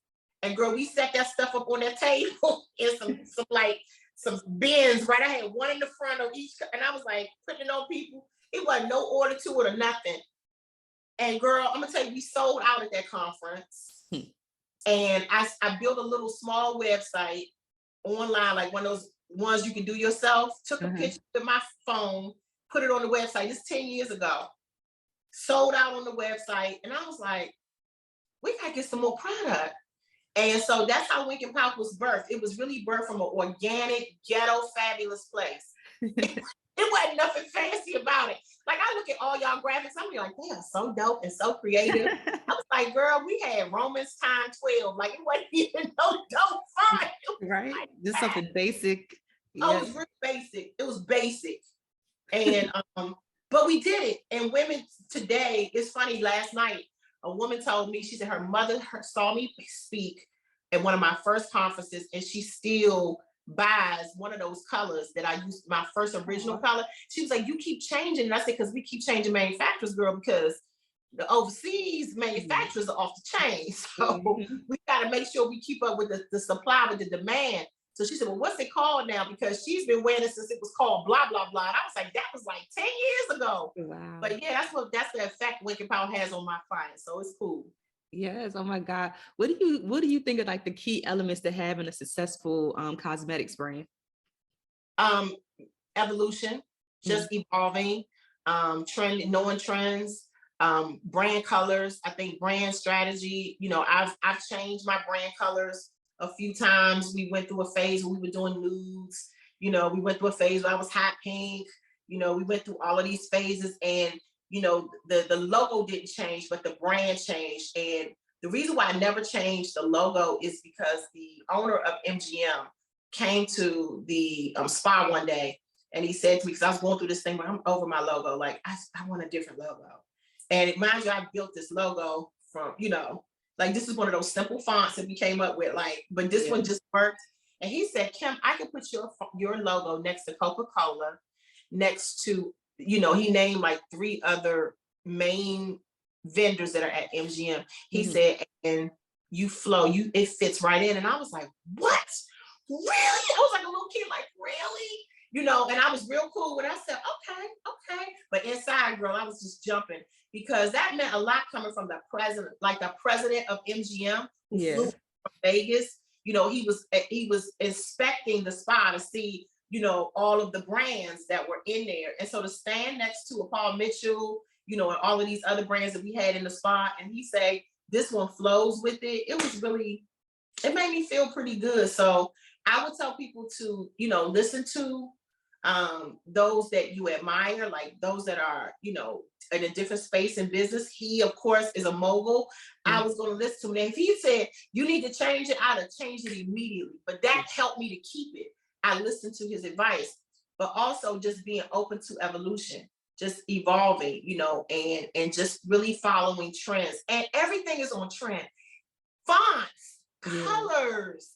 And girl, we set that stuff up on that table in some bins, right? I had one in the front of each, and I was like putting it on people. It wasn't no order to it or nothing. And girl, I'm gonna tell you, we sold out at that conference. And I built a little small website online, like one of those ones you can do yourself. Took a picture with my phone, put it on the website. This 10 years ago. Sold out on the website. And I was like, we gotta get some more product. And so that's how WinknPout was birthed. It was really birthed from an organic, ghetto, fabulous place. It wasn't nothing fancy about it. Like, I look at all y'all graphics, I'm like, they are so dope and so creative. I was like, girl, we had Romans times 12. Like, it wasn't even no dope font. Right? Like, just something basic. Oh, it was really basic. It was basic. And but we did it. And women today, it's funny, last night, a woman told me, she said her mother saw me speak at one of my first conferences, and she still buys one of those colors that I used, my first original color. She was like, you keep changing. And I said, because we keep changing manufacturers, girl, because the overseas manufacturers are off the chain. So we got to make sure we keep up with the supply, with the demand. So she said, well, what's it called now? Because she's been wearing it since it was called blah, blah, blah. And I was like, that was like 10 years ago. Wow. But yeah, that's the effect WinknPout has on my clients. So it's cool. Yes. Oh my God. What do you think are like the key elements to having a successful cosmetics brand? Evolution, just evolving, knowing trends, brand colors. I think brand strategy, I've changed my brand colors a few times. We went through a phase where we were doing nudes. We went through a phase where I was hot pink. We went through all of these phases, and the logo didn't change, but the brand changed. And the reason why I never changed the logo is because the owner of MGM came to the spa one day, and he said to me, because I was going through this thing where I'm over my logo, like I want a different logo. And mind you, I built this logo from, like, this is one of those simple fonts that we came up with, like, but this one just worked. And he said, Kym, I can put your logo next to Coca-Cola, next to, he named like 3 other main vendors that are at MGM. He said, and you flow, it fits right in. And I was like, what? Really? I was like a little kid, like, really? And I was real cool when I said, okay. But inside, girl, I was just jumping, because that meant a lot coming from the president of MGM, who flew from Vegas. He was inspecting the spa to see, all of the brands that were in there. And so to stand next to a Paul Mitchell, and all of these other brands that we had in the spa, and he say, this one flows with it. It made me feel pretty good. So I would tell people to, listen to those that you admire, like those that are, in a different space in business. He, of course, is a mogul. I was going to listen to him. And if he said, you need to change it, I'd have changed it immediately. But that helped me to keep it. I listened to his advice, but also just being open to evolution, just evolving, and just really following trends. And everything is on trend. Fonts, colors,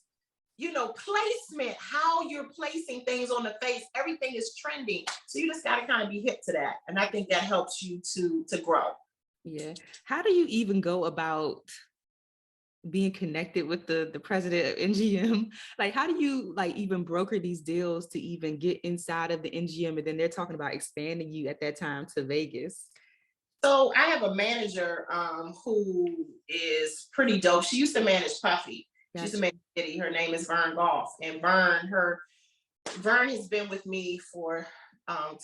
placement, how you're placing things on the face, everything is trending. So you just got to kind of be hip to that. And I think that helps you to grow. Yeah. How do you even go about being connected with the president of MGM? Like, how do you even broker these deals to even get inside of the MGM? And then they're talking about expanding you at that time to Vegas. So I have a manager who is pretty dope. She used to manage Puffy. Gotcha. She's a manage City. Her name is Vern Goff. And Vern has been with me for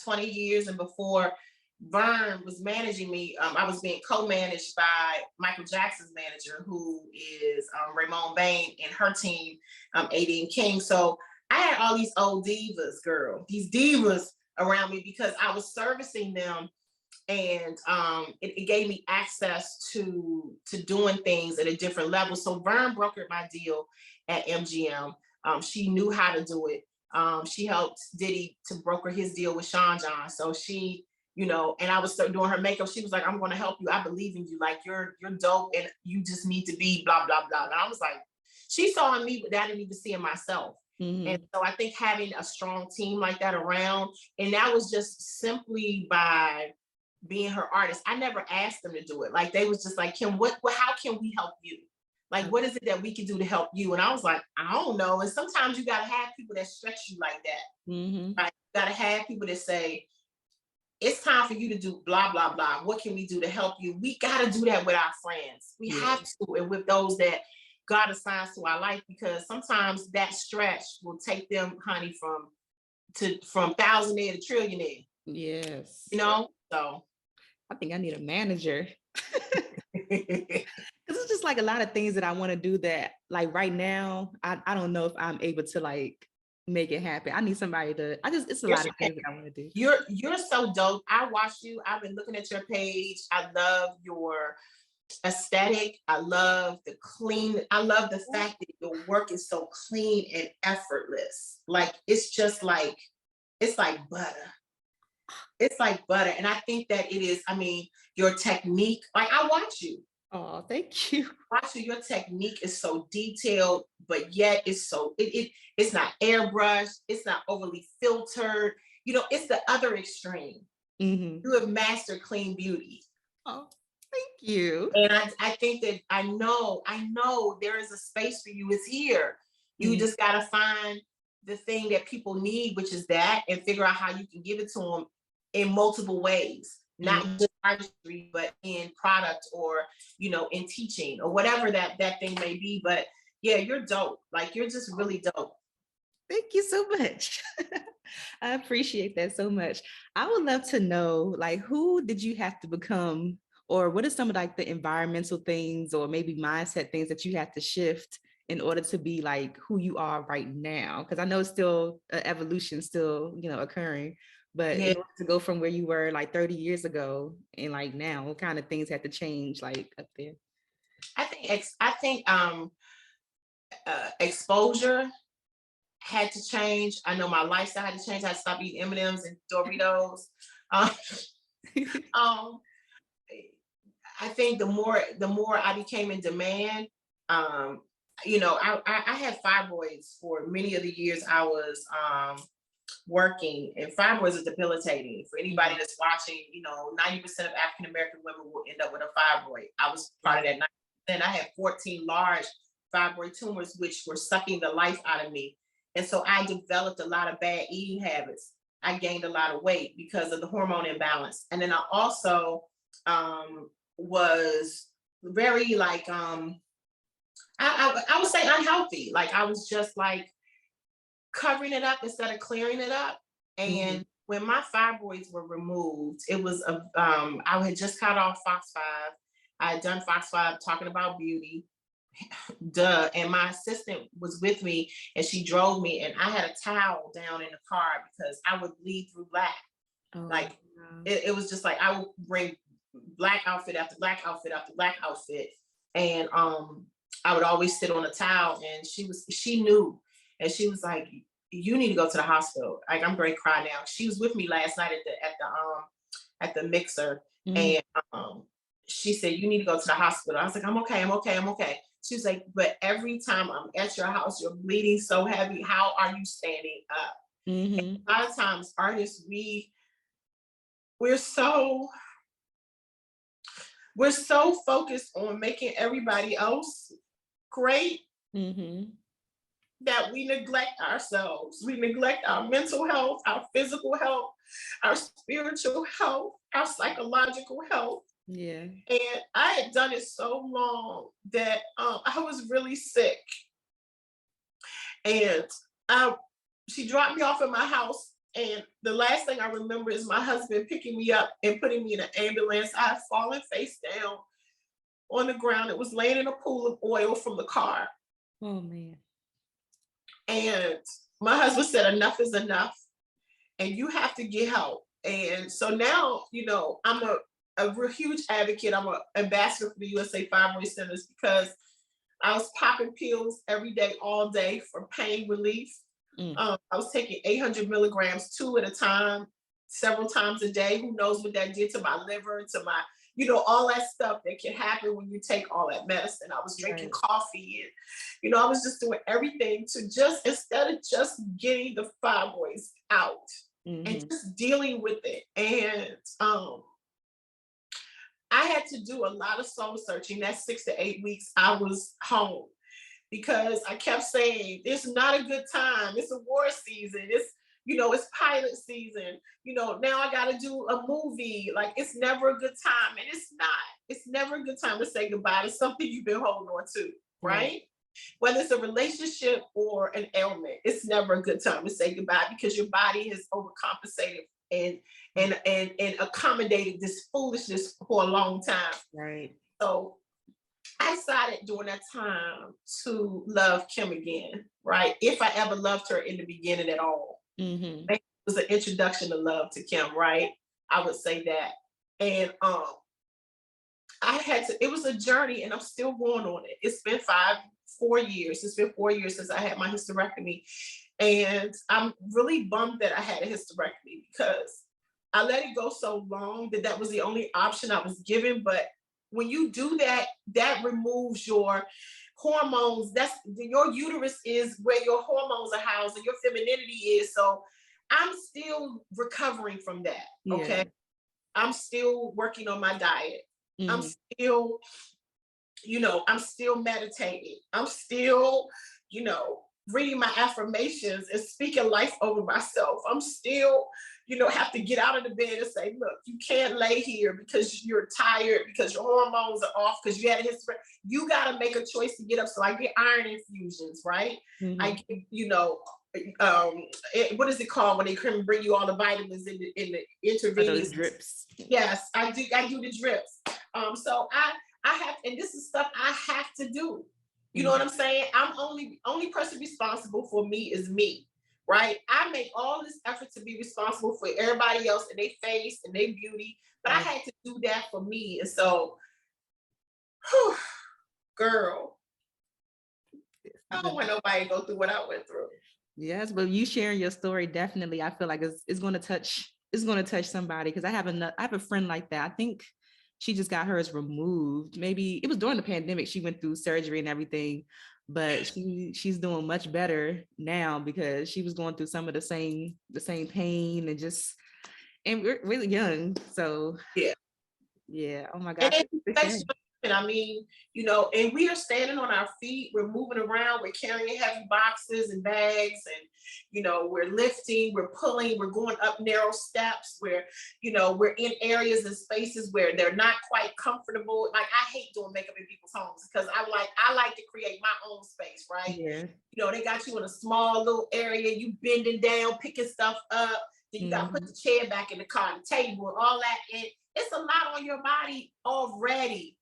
20 years. And before Vern was managing me, I was being co-managed by Michael Jackson's manager, who is Ramon Bain, and her team, AD and King. So I had all these old divas, girl, these divas around me, because I was servicing them. And it gave me access to doing things at a different level. So Vern brokered my deal at MGM. She knew how to do it. She helped Diddy to broker his deal with Sean John. So she, you know, and I was doing her makeup. She was like, I'm going to help you. I believe in you. Like, you're dope and you just need to be blah, blah, blah. And I was like, she saw in me, but I didn't even see in myself. Mm-hmm. And so I think having a strong team like that around, and that was just simply by being her artist. I never asked them to do it. Like, they was just like, Kym, how can we help you? Like, what is it that we can do to help you? And I was like, I don't know. And sometimes you got to have people that stretch you like that. Mm-hmm. Right? You got to have people that say, it's time for you to do blah, blah, blah. What can we do to help you? We got to do that with our friends. We have to, and with those that God assigns to our life, because sometimes that stretch will take them, honey, from thousandaire to trillionaire. Yes. You know? So I think I need a manager. Because it's just like a lot of things that I want to do that, like, right now, I don't know if I'm able to, like, make it happen. I need somebody to, it's a lot of things that I want to do. You're so dope. I watch you. I've been looking at your page. I love your aesthetic. I love the clean. I love the fact that your work is so clean and effortless. Like, it's just like, it's like butter. It's like butter. And I think that it is, I mean, your technique, like, I watch you. Oh, thank you. Watch you. Your technique is so detailed, but yet it's so, it's not airbrushed. It's not overly filtered. You know, it's the other extreme. Mm-hmm. You have mastered clean beauty. Oh, thank you. And I think that I know there is a space for you. It's here. You just got to find the thing that people need, which is that, and figure out how you can give it to them in multiple ways, not just artistry, but in product, or, you know, in teaching, or whatever that thing may be. But yeah, you're dope. Like, you're just really dope. Thank you so much. I appreciate that so much. I would love to know, like, who did you have to become, or what are some of, like, the environmental things or maybe mindset things that you had to shift in order to be, like, who you are right now? Because I know it's still evolution, still, you know, occurring. But in order to go from where you were, like, 30 years ago and, like, now, what kind of things had to change, like, up there? I think exposure had to change. I know my lifestyle had to change. I had to stop eating M&Ms and Doritos. I think the more I became in demand, you know, I had fibroids for many of the years I was working, and fibroids are debilitating. For anybody that's watching, you know, 90% of African American women will end up with a fibroid. I was part of that 90%. I had 14 large fibroid tumors, which were sucking the life out of me. And so I developed a lot of bad eating habits. I gained a lot of weight because of the hormone imbalance. And then I also was very, like, I would say unhealthy. Like, I was just, like, covering it up instead of clearing it up. And when my fibroids were removed, it was I had just cut off Fox 5. I had done Fox 5 talking about beauty. Duh. And my assistant was with me, and she drove me, and I had a towel down in the car because I would bleed through black. Like, it was just like, I would bring black outfit after black outfit after black outfit. And I would always sit on a towel, and she knew. And she was like, you need to go to the hospital. Like, I'm going to cry now. She was with me last night at the mixer. And she said, you need to go to the hospital. I was like, I'm okay. She was like, but every time I'm at your house, you're bleeding so heavy. How are you standing up? And a lot of times artists, we're so focused on making everybody else great. That we neglect ourselves. We neglect our mental health, our physical health, our spiritual health, our psychological health. Yeah. And I had done it so long that I was really sick. And she dropped me off at my house. And the last thing I remember is my husband picking me up and putting me in an ambulance. I had fallen face down on the ground. It was laying in a pool of oil from the car. Oh, man. And my husband said, enough is enough, and you have to get help. And so now, you know, I'm a real huge advocate. I'm an ambassador for the USA Fibroid Centers, because I was popping pills every day, all day, for pain relief. I was taking 800 milligrams, 2 at a time, several times a day. Who knows what that did to my liver, to my, all that stuff that can happen when you take all that medicine. I was drinking coffee and, I was just doing everything to just, instead of just getting the fibroids out and just dealing with it. And I had to do a lot of soul searching. That 6 to 8 weeks I was home, because I kept saying, it's not a good time. It's a war season. It's pilot season. Now I got to do a movie. Like, it's never a good time. And it's not. It's never a good time to say goodbye to something you've been holding on to, right? Whether it's a relationship or an ailment, it's never a good time to say goodbye, because your body has overcompensated and accommodated this foolishness for a long time. Right. So I decided during that time to love Kym again, right? If I ever loved her in the beginning at all. Maybe it was an introduction to love to Kym, right? I would say that. And it was a journey, and I'm still going on it. It's been 4 years. It's been 4 years since I had my hysterectomy. And I'm really bummed that I had a hysterectomy, because I let it go so long that was the only option I was given. But when you do that, that removes your hormones. Your uterus is where your hormones are housed and your femininity is. So I'm still recovering from that. Okay. I'm still working on my diet. I'm still, I'm still meditating. I'm still, reading my affirmations and speaking life over myself. I'm still, have to get out of the bed and say, look, you can't lay here because you're tired, because your hormones are off, because you had a history. You got to make a choice to get up. So I get iron infusions, right? I get, what is it called when they can bring you all the vitamins in the intravenous drips? Yes, I do the drips. So I have, and this is stuff I have to do. You know what I'm saying? I'm only person responsible for me is me, right? I make all this effort to be responsible for everybody else and their face and their beauty, but I had to do that for me. And so, girl, I don't want nobody to go through what I went through. Yes, but you sharing your story, definitely, I feel like it's going to touch somebody, because I have a friend like that. I think she just got hers removed. Maybe it was during the pandemic. She went through surgery and everything, but she's doing much better now, because she was going through some of the same pain and we're really young. So yeah. Oh my gosh. And I mean, and we are standing on our feet, we're moving around, we're carrying heavy boxes and bags, and, we're lifting, we're pulling, we're going up narrow steps, we're in areas and spaces where they're not quite comfortable. Like, I hate doing makeup in people's homes, because I like to create my own space, right? Yeah. They got you in a small little area, you bending down, picking stuff up, then you got to put the chair back in the car, the table, and all that. And it's a lot on your body already.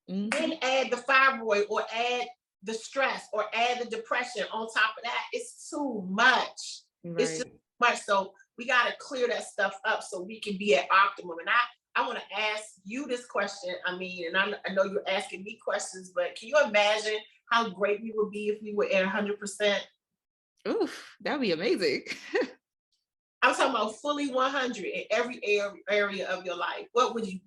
Then add the fibroid, or add the stress, or add the depression on top of that. It's too much. Right. It's just too much. So we got to clear that stuff up so we can be at optimum. And I want to ask you this question. I mean, and I know you're asking me questions, but can you imagine how great we would be if we were at 100%? Oof, that'd be amazing. I'm talking about fully 100 in every area of your life. What could you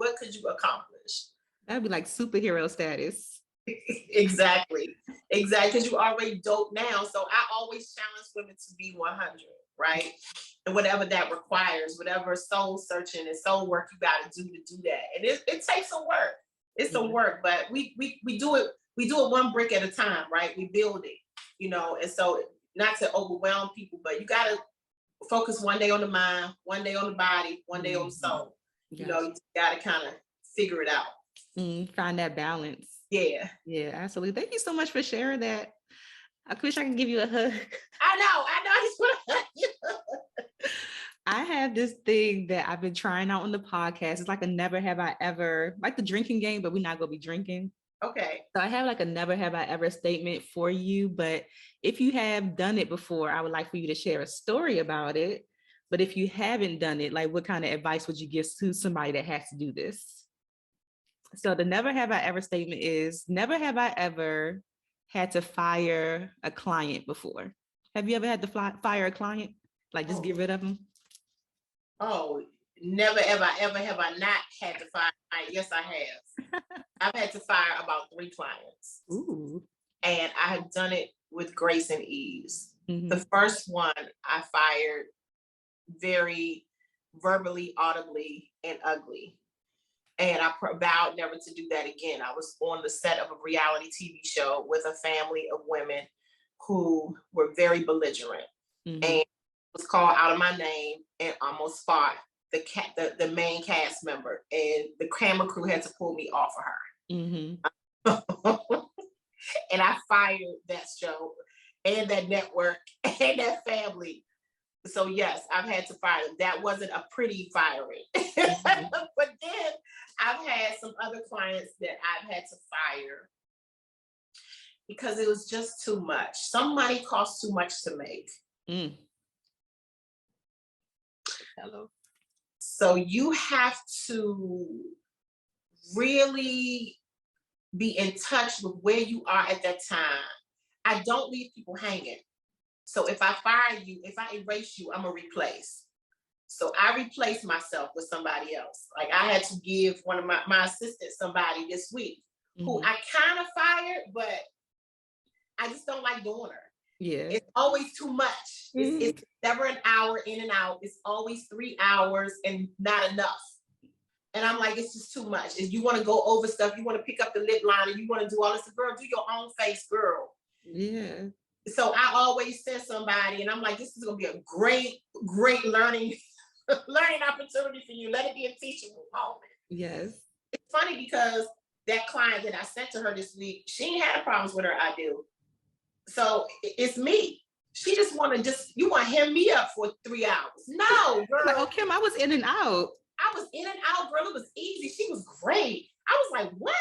accomplish? That'd be like superhero status. Exactly. Because you already dope now. So I always challenge women to be 100, right? And whatever that requires, whatever soul searching and soul work you got to do that. And it takes some work. It's some work, but we do it. We do it one brick at a time, right? We build it, And so, not to overwhelm people, but you got to focus one day on the mind, one day on the body, one day on the soul. You got to kind of figure it out. Find that balance. Yeah, absolutely. Thank you so much for sharing that. I wish I could give you a hug. I know. I just want to hug you. I have this thing that I've been trying out on the podcast. It's like a never have I ever, like the drinking game, but we're not gonna be drinking. Okay. So I have like a never have I ever statement for you, but if you have done it before, I would like for you to share a story about it. But if you haven't done it, like, what kind of advice would you give to somebody that has to do this? So the never have I ever statement is, never have I ever had to fire a client before. Have you ever had to fire a client? Like just get rid of them? Oh, never, ever have I not had to fire. Yes, I have. I've had to fire about 3 clients. Ooh. And I have done it with grace and ease. Mm-hmm. The first one I fired very verbally, audibly, and ugly. And I vowed never to do that again. I was on the set of a reality TV show with a family of women who were very belligerent. Mm-hmm. And was called out of my name and almost fought the main cast member. And the camera crew had to pull me off of her. Mm-hmm. And I fired that show and that network and that family. So yes, I've had to fire them. That wasn't a pretty firing. Mm-hmm. But then I've had some other clients that I've had to fire because it was just too much. Some money costs too much to make. Mm. Hello. So you have to really be in touch with where you are at that time. I don't leave people hanging. So if I fire you, if I erase you, I'm gonna replace. So I replace myself with somebody else. Like I had to give one of my assistants somebody this week, mm-hmm. who I kind of fired, but I just don't like doing her. Yeah. It's always too much. Mm-hmm. It's never an hour in and out. It's always 3 hours and not enough. And I'm like, it's just too much. If you want to go over stuff, you want to pick up the lip line and you want to do all this, girl, do your own face, girl. Yeah. So I always send somebody and I'm like, this is going to be a great, great learning opportunity for you. Let it be a teachable moment. Yes. It's funny because that client that I sent to her this week, she ain't had problems with her ideal. So it's me. She just you want to hem me up for 3 hours. No, girl. Like, oh, Kym, I was in and out. I was in and out, girl. It was easy. She was great. I was like, what?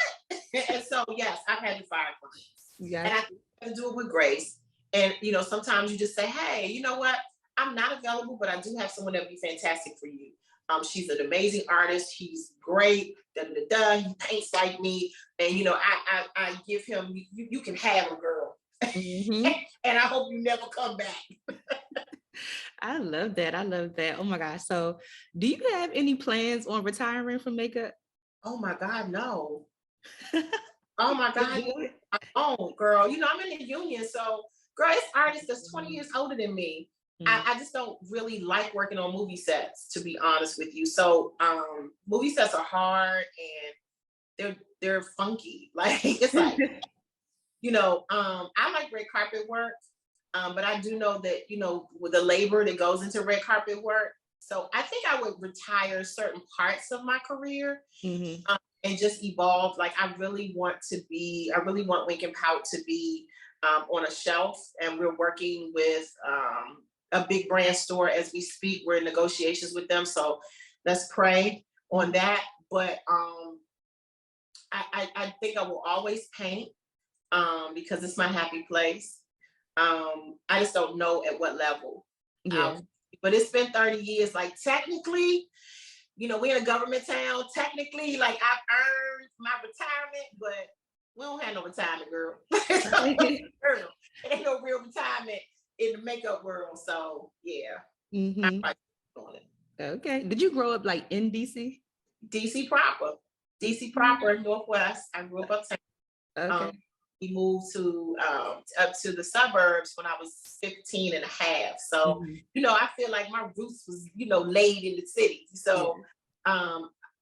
And so, yes, I've had to fire clients. Yeah. And I have to do it with grace. And, sometimes you just say, hey, you know what? I'm not available, but I do have someone that would be fantastic for you. She's an amazing artist. He's great. He paints like me. And, I give him, you can have him, girl. Mm-hmm. And I hope you never come back. I love that. Oh my gosh. So do you have any plans on retiring from makeup? Oh my God, no. Oh my God. I don't, girl. I'm in the union. So girl, it's artists that's 20 years older than me. Mm-hmm. I just don't really like working on movie sets, to be honest with you. So movie sets are hard and they're funky. Like it's like, I like red carpet work. But I do know that, with the labor that goes into red carpet work. So I think I would retire certain parts of my career, mm-hmm. And just evolve. Like I really want WinknPout to be on a shelf, and we're working with a big brand store as we speak. We're in negotiations with them. So let's pray on that. But I think I will always paint because it's my happy place. I just don't know at what level. Yeah. But it's been 30 years. Like technically, we're in a government town. Technically, like I've earned my retirement, but we don't have no retirement, girl. Girl, it ain't no real retirement in the makeup world. So yeah. Mm-hmm. I'm doing it. Okay. Did you grow up like in DC? DC proper, Northwest. I grew up uptown. Okay. We moved up to the suburbs when I was 15 and a half. So, mm-hmm. I feel like my roots was, laid in the city. So,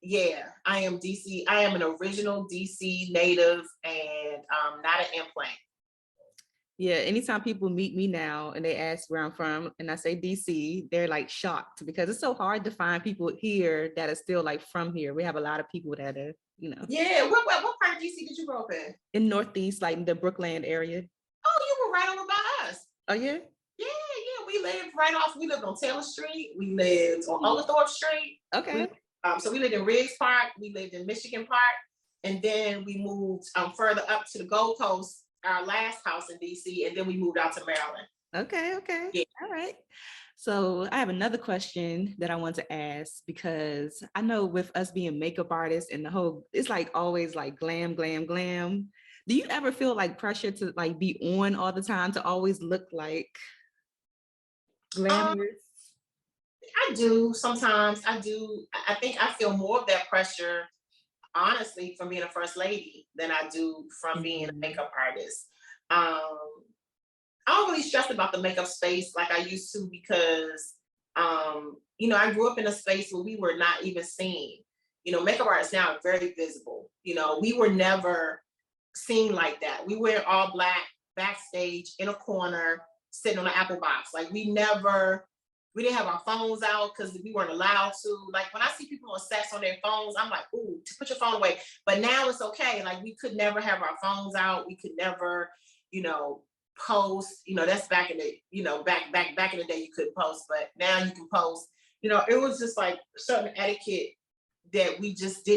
yeah, I am DC. I am an original DC native and not an implant. Yeah, anytime people meet me now and they ask where I'm from and I say DC, they're like shocked because it's so hard to find people here that are still like from here. We have a lot of people that are, Yeah, what part of DC did you grow up in? In Northeast, like the Brookland area. Oh, you were right over by us. Oh, yeah? Yeah. We lived on Taylor Street. We lived on Oglethorpe Street. Okay. So we lived in Riggs Park. We lived in Michigan Park. And then we moved further up to the Gold Coast, our last house in DC. And then we moved out to Maryland. Okay. Yeah. All right. So I have another question that I want to ask because I know with us being makeup artists and it's like always like glam. Do you ever feel like pressure to like be on all the time to always look like glamorous? I do sometimes. I do. I think I feel more of that pressure, honestly, from being a first lady than I do from being a makeup artist. I don't really stress about the makeup space like I used to because, I grew up in a space where we were not even seen. Makeup artists now are very visible. We were never seen like that. We were all black backstage in a corner, sitting on an apple box. Like we didn't have our phones out because we weren't allowed to. Like when I see people on sets on their phones, I'm like, ooh, put your phone away. But now it's okay. Like we could never have our phones out. We could never, post. That's back in the, back in the day you couldn't post, but now you can post. It was just like certain etiquette that we just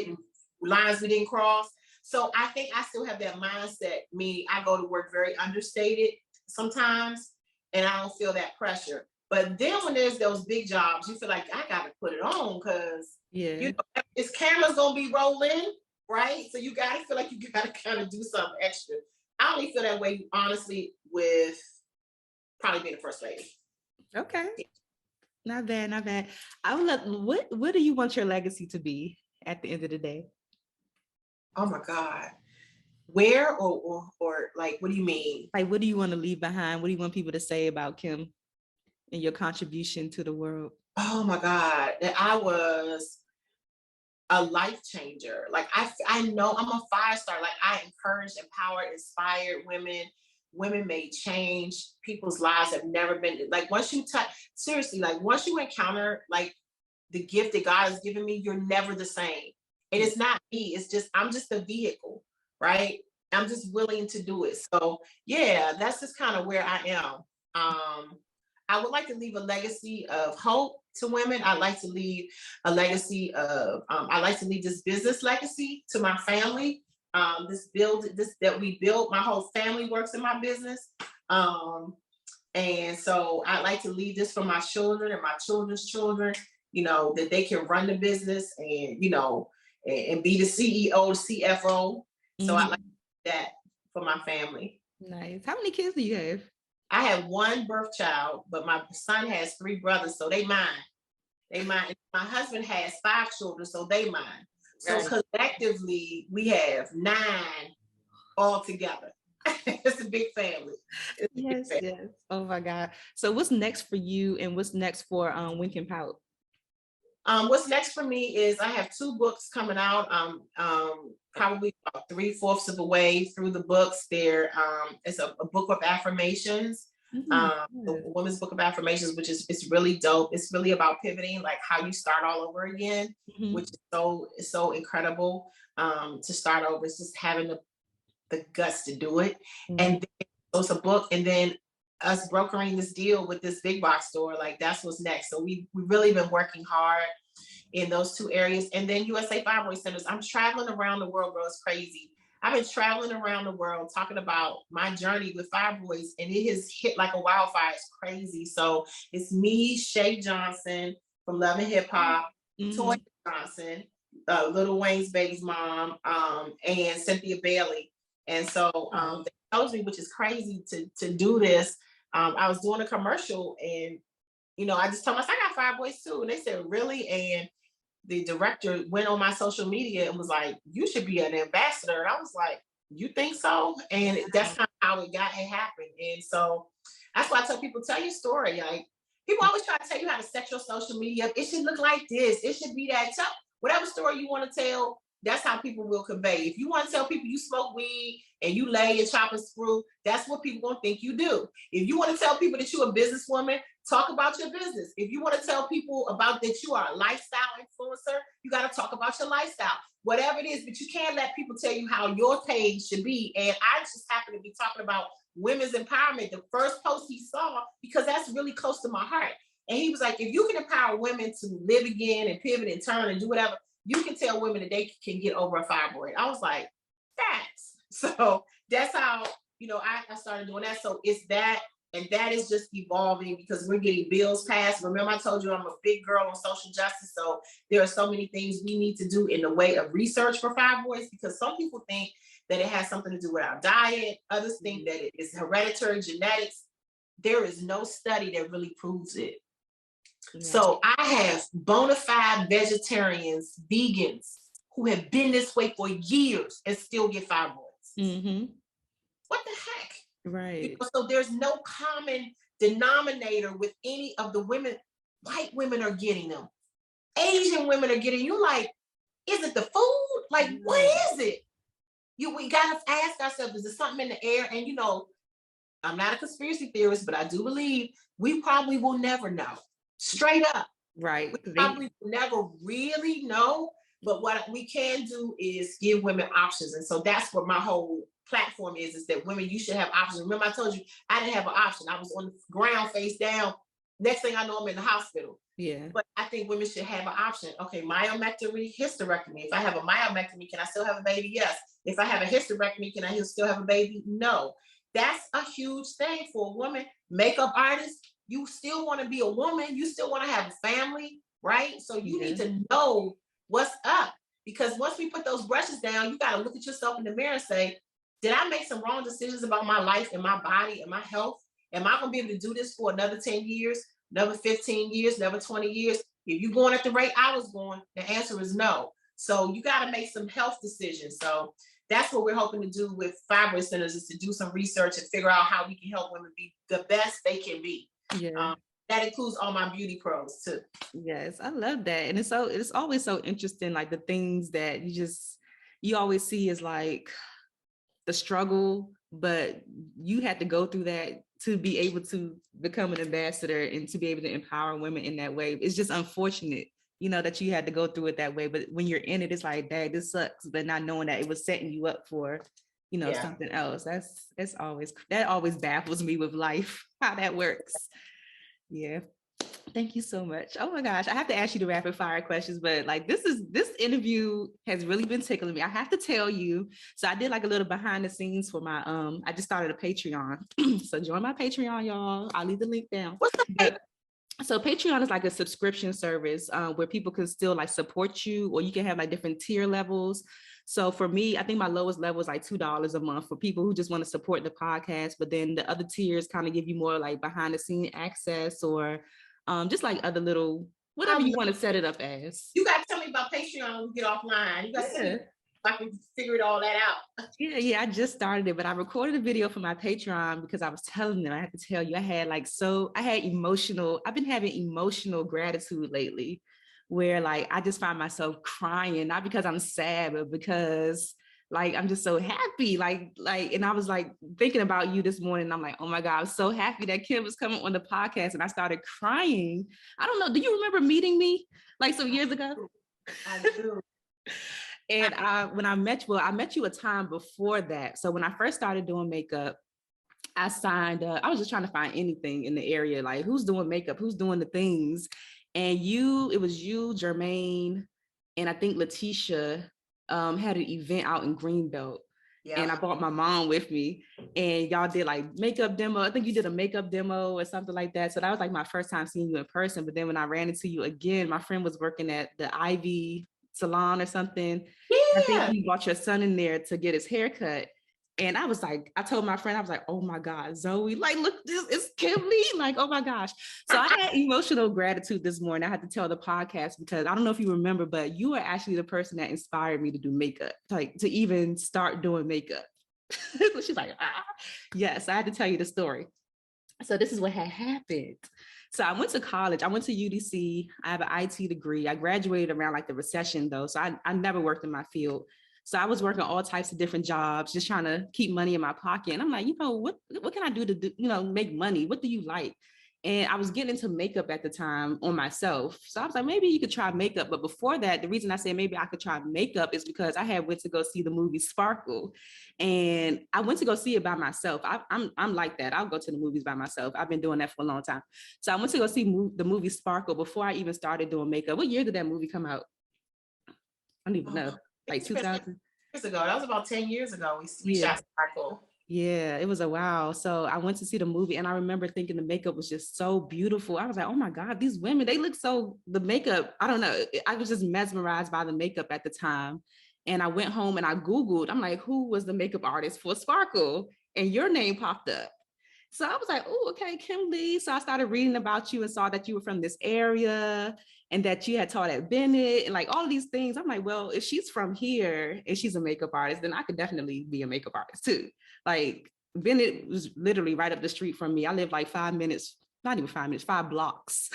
lines we didn't cross. So I think I still have that mindset. I go to work very understated sometimes, and I don't feel that pressure. But then when there's those big jobs, you feel like I got to put it on because it's cameras gonna be rolling, right? So you got to feel like you got to kind of do something extra. I only feel that way, honestly, with probably being the first lady. Okay, not bad, not bad. I would love. What do you want your legacy to be at the end of the day? Oh my God. Where or like, what do you mean? Like, what do you want to leave behind? What do you want people to say about Kym and your contribution to the world? Oh my God, that I was a life changer. Like I know I'm a fire star. Like I encouraged, empowered, inspired women. Women made change. People's lives have never been like once you seriously, like once you encounter like the gift that God has given me, you're never the same. And it's not me. It's just I'm just a vehicle, right? I'm just willing to do it. So yeah, that's just kind of where I am. I would like to leave a legacy of hope to women. I'd like to leave a legacy of, I like to leave this business legacy to my family. This that we built, my whole family works in my business. And so I'd like to leave this for my children and my children's children, that they can run the business and, and be the CEO, CFO. So I like that for my family. Nice. How many kids do you have? I have one birth child, but my son has 3 brothers, so they mine. My husband has 5 children, so they mine. So collectively, we have 9 all together. It's a big family. Yes. Oh my God. So what's next for you and what's next for WinknPout? What's next for me is I have 2 books coming out. Probably about 3/4 of the way through the books. It's a book of affirmations, the women's book of affirmations, which is really dope. It's really about pivoting, like how you start all over again, which is so incredible. To start over, it's just having the guts to do it. And then it's a book, and then us brokering this deal with this big box store, like that's what's next. So we've really been working hard in those 2 areas. And then USA Fibroid Centers. I'm traveling around the world, bro. It's crazy. I've been traveling around the world talking about my journey with fibroids, and it has hit like a wildfire. It's crazy. So it's me, Shay Johnson from Love and Hip Hop, Toya Johnson, Lil Wayne's baby's mom, and Cynthia Bailey. And so they chose me, which is crazy to do this. I was doing a commercial and, I just told myself, I got fibroids too. And they said, really? And the director went on my social media and was like, you should be an ambassador. And I was like, you think so? And that's kind of how it happened. And so that's why I tell people, tell your story. Like people always try to tell you how to set your social media up. It should look like this. It should be that. Tell whatever story you want to tell. That's how people will convey. If you want to tell people you smoke weed and you lay and chop and screw, that's what people gonna think you do. If you want to tell people that you're a businesswoman, talk about your business. If you want to tell people about that you are a lifestyle influencer, you got to talk about your lifestyle. Whatever it is, but you can't let people tell you how your page should be. And I just happen to be talking about women's empowerment, the first post he saw, because that's really close to my heart. And he was like, if you can empower women to live again and pivot and turn and do whatever, you can tell women that they can get over a fibroid. I was like, facts. So that's how, I started doing that. So it's that, and that is just evolving because we're getting bills passed. Remember, I told you I'm a big girl on social justice. So there are so many things we need to do in the way of research for fibroids, because some people think that it has something to do with our diet. Others think that it is hereditary genetics. there is no study that really proves it. Yeah. So I have bona fide vegetarians, vegans who have been this way for years and still get fibroids. Mm-hmm. What the heck? Right. So there's no common denominator with any of the women. White women are getting them. Asian women are getting you. Like, is it the food? Like, what is it? We gotta ask ourselves, is there something in the air? And I'm not a conspiracy theorist, but I do believe we probably will never know. Straight up. Right. We probably will never really know. But what we can do is give women options. And so that's what my whole platform is that women, you should have options. Remember, I told you I didn't have an option. I was on the ground face down. Next thing I know, I'm in the hospital. Yeah. But I think women should have an option. Okay, myomectomy, hysterectomy. If I have a myomectomy, can I still have a baby? Yes. If I have a hysterectomy, can I still have a baby? No. That's a huge thing for a woman. Makeup artist, you still want to be a woman. You still want to have a family, right? So you need to know what's up. Because once we put those brushes down, you got to look at yourself in the mirror and say, did I make some wrong decisions about my life and my body and my health? Am I going to be able to do this for another 10 years, another 15 years, another 20 years? If you're going at the rate I was going, the answer is no. So you got to make some health decisions. So that's what we're hoping to do with fibroid centers, is to do some research and figure out how we can help women be the best they can be. Yeah. That includes all my beauty pros too. Yes, I love that. And it's always so interesting, like the things that you always see is like the struggle, but you had to go through that to be able to become an ambassador and to be able to empower women in that way. It's just unfortunate, that you had to go through it that way. But when you're in it, it's like, dang, this sucks. But not knowing that it was setting you up for, something else. That always baffles me with life, how that works. Yeah. Thank you so much. Oh my gosh. I have to ask you the rapid fire questions, but like this interview has really been tickling me. I have to tell you. So I did like a little behind the scenes for my, I just started a Patreon. So join my Patreon, y'all. I'll leave the link down. So Patreon is like a subscription service where people can still like support you, or you can have like different tier levels. So for me, I think my lowest level is like $2 a month for people who just want to support the podcast. But then the other tiers kind of give you more like behind the scene access, or just like other little, whatever you want to set it up as. You got to tell me about Patreon when we get offline. You got to tell me if I can figure all that out. Yeah, I just started it, but I recorded a video for my Patreon because I was telling them, I have to tell you, I've been having emotional gratitude lately, where like I just find myself crying, not because I'm sad, but because like I'm just so happy. Like, and I was like thinking about you this morning. I'm like, oh my God, I'm so happy that Kym was coming on the podcast, and I started crying. I don't know. Do you remember meeting me like some years ago? I do. And when I met you a time before that. So when I first started doing makeup, I signed up. I was just trying to find anything in the area, like who's doing makeup, who's doing the things. And it was you, Jermaine, and I think Letitia had an event out in Greenbelt. Yeah. And I brought my mom with me, and y'all did like makeup demo. I think you did a makeup demo or something like that. So that was like my first time seeing you in person. But then when I ran into you again, my friend was working at the Ivy salon or something. Yeah. I think you brought your son in there to get his hair cut. And I was like, I told my friend, I was like, oh my God, Zoe, like, look, this is Kym Lee. Like, oh my gosh. So I had emotional gratitude this morning. I had to tell the podcast because I don't know if you remember, but you were actually the person that inspired me to do makeup, like to even start doing makeup. So she's like, yes, I had to tell you the story. So this is what had happened. So I went to college. I went to UDC. I have an IT degree. I graduated around like the recession though. So I never worked in my field. So I was working all types of different jobs, just trying to keep money in my pocket. And I'm like, what can I do to make money? What do you like? And I was getting into makeup at the time on myself. So I was like, maybe you could try makeup. But before that, the reason I said maybe I could try makeup is because I had went to go see the movie Sparkle. And I went to go see it by myself. I'm like that. I'll go to the movies by myself. I've been doing that for a long time. So I went to go see the movie Sparkle before I even started doing makeup. What year did that movie come out? I don't even know. Like 2000 years ago. That was about 10 years ago. We shot Sparkle. Yeah, it was a while. So I went to see the movie, and I remember thinking the makeup was just so beautiful. I was like, oh my God, these women, they look the makeup, I don't know. I was just mesmerized by the makeup at the time. And I went home and I Googled, I'm like, who was the makeup artist for Sparkle? And your name popped up. So I was like, oh, okay, Kym Lee. So I started reading about you and saw that you were from this area and that you had taught at Bennett and like all of these things. I'm like, well, if she's from here and she's a makeup artist, then I could definitely be a makeup artist too. Like Bennett was literally right up the street from me. I live like 5 minutes, not even 5 minutes, 5 blocks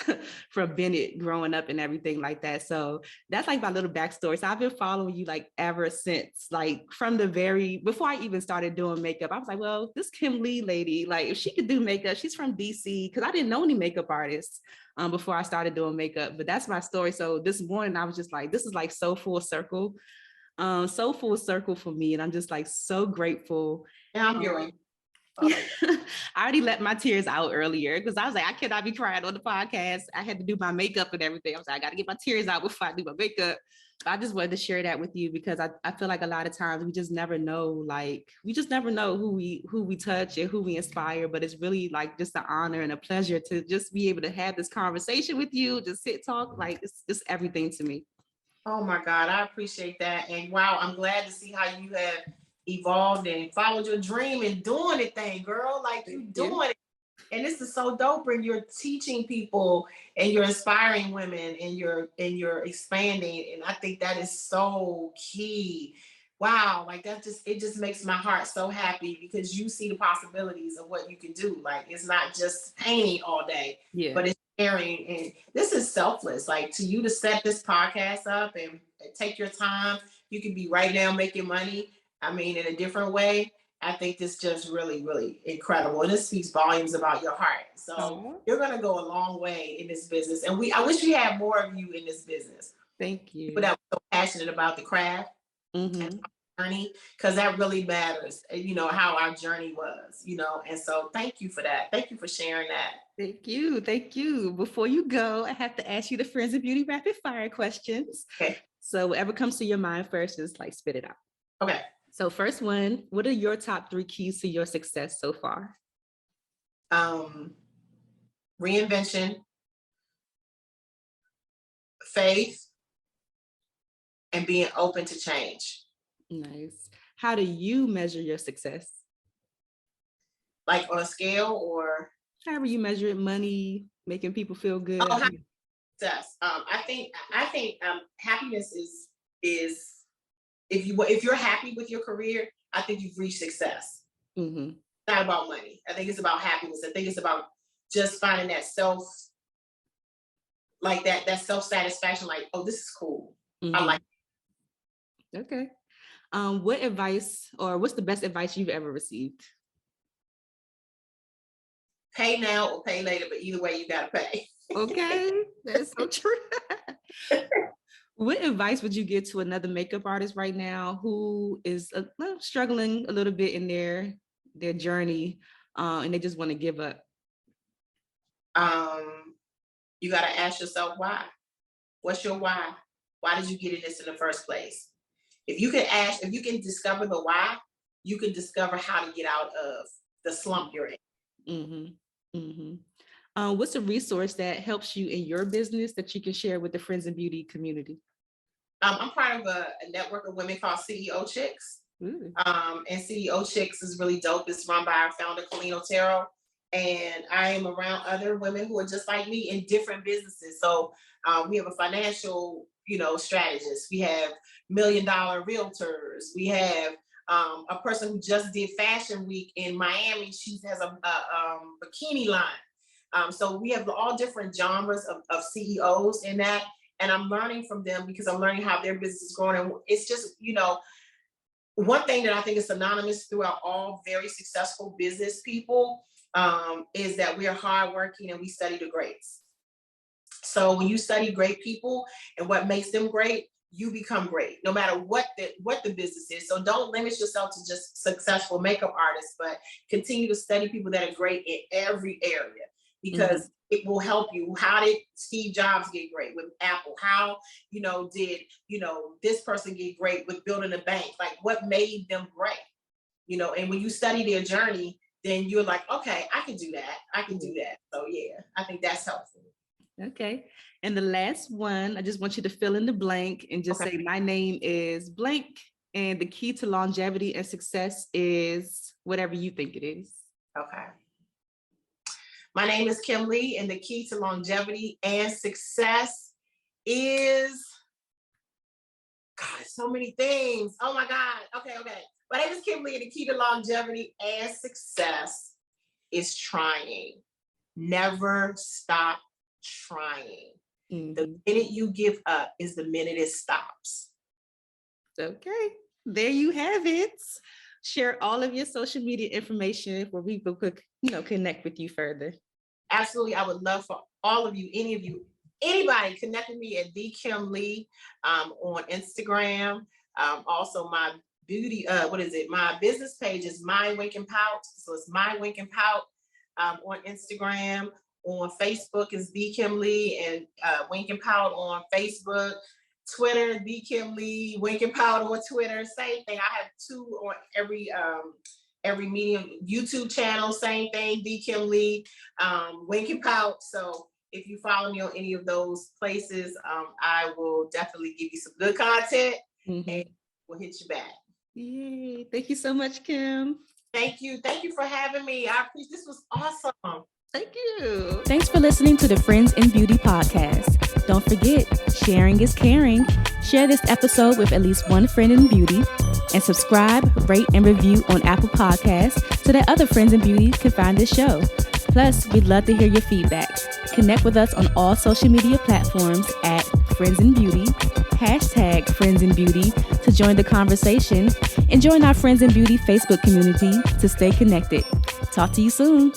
from Bennett growing up and everything like that. So that's like my little backstory. So I've been following you like ever since, like from before I even started doing makeup. I was like, well, this Kym Lee lady, like if she could do makeup, she's from DC, because I didn't know any makeup artists before I started doing makeup. But that's my story. So this morning I was just like, this is like so full circle for me. And I'm just like so grateful. Yeah, I'm hearing. I already let my tears out earlier because I was like, I cannot be crying on the podcast. I had to do my makeup and everything. I was like, I got to get my tears out before I do my makeup. But I just wanted to share that with you because I feel like a lot of times we just never know, who we touch and who we inspire. But it's really like just an honor and a pleasure to just be able to have this conversation with you, just sit, talk, like it's everything to me. Oh my God, I appreciate that. And wow, I'm glad to see how you have evolved and followed your dream and doing it thing, girl. Like you doing it. And this is so dope when you're teaching people and you're inspiring women and you're expanding. And I think that is so key. Wow, like it just makes my heart so happy because you see the possibilities of what you can do. Like it's not just painting all day, but it's sharing. And this is selfless. Like to you to set this podcast up and take your time, you can be right now making money. I mean, in a different way. I think this just really, really incredible. And this speaks volumes about your heart. So you're going to go a long way in this business. And I wish we had more of you in this business. Thank you. People that were so passionate about the craft and journey, because that really matters, you know, how our journey was, you know. And so thank you for that. Thank you for sharing that. Thank you. Thank you. Before you go, I have to ask you the Friends of Beauty rapid fire questions. Okay. So whatever comes to your mind first, just like spit it out. Okay. So first one, what are your top 3 keys to your success so far? Reinvention, faith, and being open to change. Nice. How do you measure your success? Like on a scale or? However you measure it, money, making people feel good. Success. I think happiness is if you're happy with your career, I think you've reached success. Mm-hmm. It's not about money. I think it's about happiness. I think it's about just finding that that self-satisfaction, like, oh, this is cool. Mm-hmm. I like it. Okay. What advice or what's the best advice you've ever received? Pay now or pay later, but either way, you gotta pay. Okay, that's so true. What advice would you give to another makeup artist right now who is struggling a little bit in their journey and they just want to give up? You got to ask yourself why. What's your why? Why did you get in this in the first place? If you can discover the why, you can discover how to get out of the slump you're in. Mm-hmm. Mm-hmm. What's a resource that helps you in your business that you can share with the Friends in Beauty community? I'm part of a network of women called CEO Chicks. And CEO Chicks is really dope. It's run by our founder, Colleen Otero. And I am around other women who are just like me in different businesses. So we have a financial, strategist. We have $1 million realtors. We have a person who just did Fashion Week in Miami. She has a bikini line. So we have all different genres of CEOs in that. And I'm learning from them because I'm learning how their business is growing. And it's just, one thing that I think is synonymous throughout all very successful business people is that we are hardworking and we study the greats. So when you study great people and what makes them great, you become great, no matter what the business is. So don't limit yourself to just successful makeup artists, but continue to study people that are great in every area, because it will help you. How did Steve Jobs get great with Apple? How, did, this person get great with building a bank? Like, what made them great? And when you study their journey, then you're like, okay, I can do that. I can do that. So yeah, I think that's helpful. Okay. And the last one, I just want you to fill in the blank and just say, my name is blank. And the key to longevity and success is whatever you think it is. Okay. My name is Kym Lee, and the key to longevity and success is, God, so many things. Oh my God. Okay. My name is Kym Lee, and the key to longevity and success is trying. Never stop trying. Mm-hmm. The minute you give up is the minute it stops. Okay. There you have it. Share all of your social media information where people could, connect with you further. Absolutely. I would love for all of you, anybody connect with me at the Kym Lee on Instagram. Also my beauty, my business page is My WinknPout. So it's My WinknPout on Instagram. On Facebook is the Kym Lee, and WinknPout on Facebook. Twitter, the Kym Lee, WinknPout on Twitter. Same thing. I have 2 on every medium. YouTube channel, same thing, the Kym Lee, WinknPout. So if you follow me on any of those places, I will definitely give you some good content, and we'll hit you back. Yay! Thank you so much, Kym. Thank you for having me. I appreciate. This was awesome. Thank you. Thanks for listening to the Friends in Beauty podcast. Don't forget, sharing is caring. Share this episode with at least one friend in beauty, and subscribe, rate, and review on Apple Podcasts so that other friends in beauty can find this show. Plus, we'd love to hear your feedback. Connect with us on all social media platforms at Friends in Beauty, #Friends in Beauty to join the conversation, and join our Friends in Beauty Facebook community to stay connected. Talk to you soon.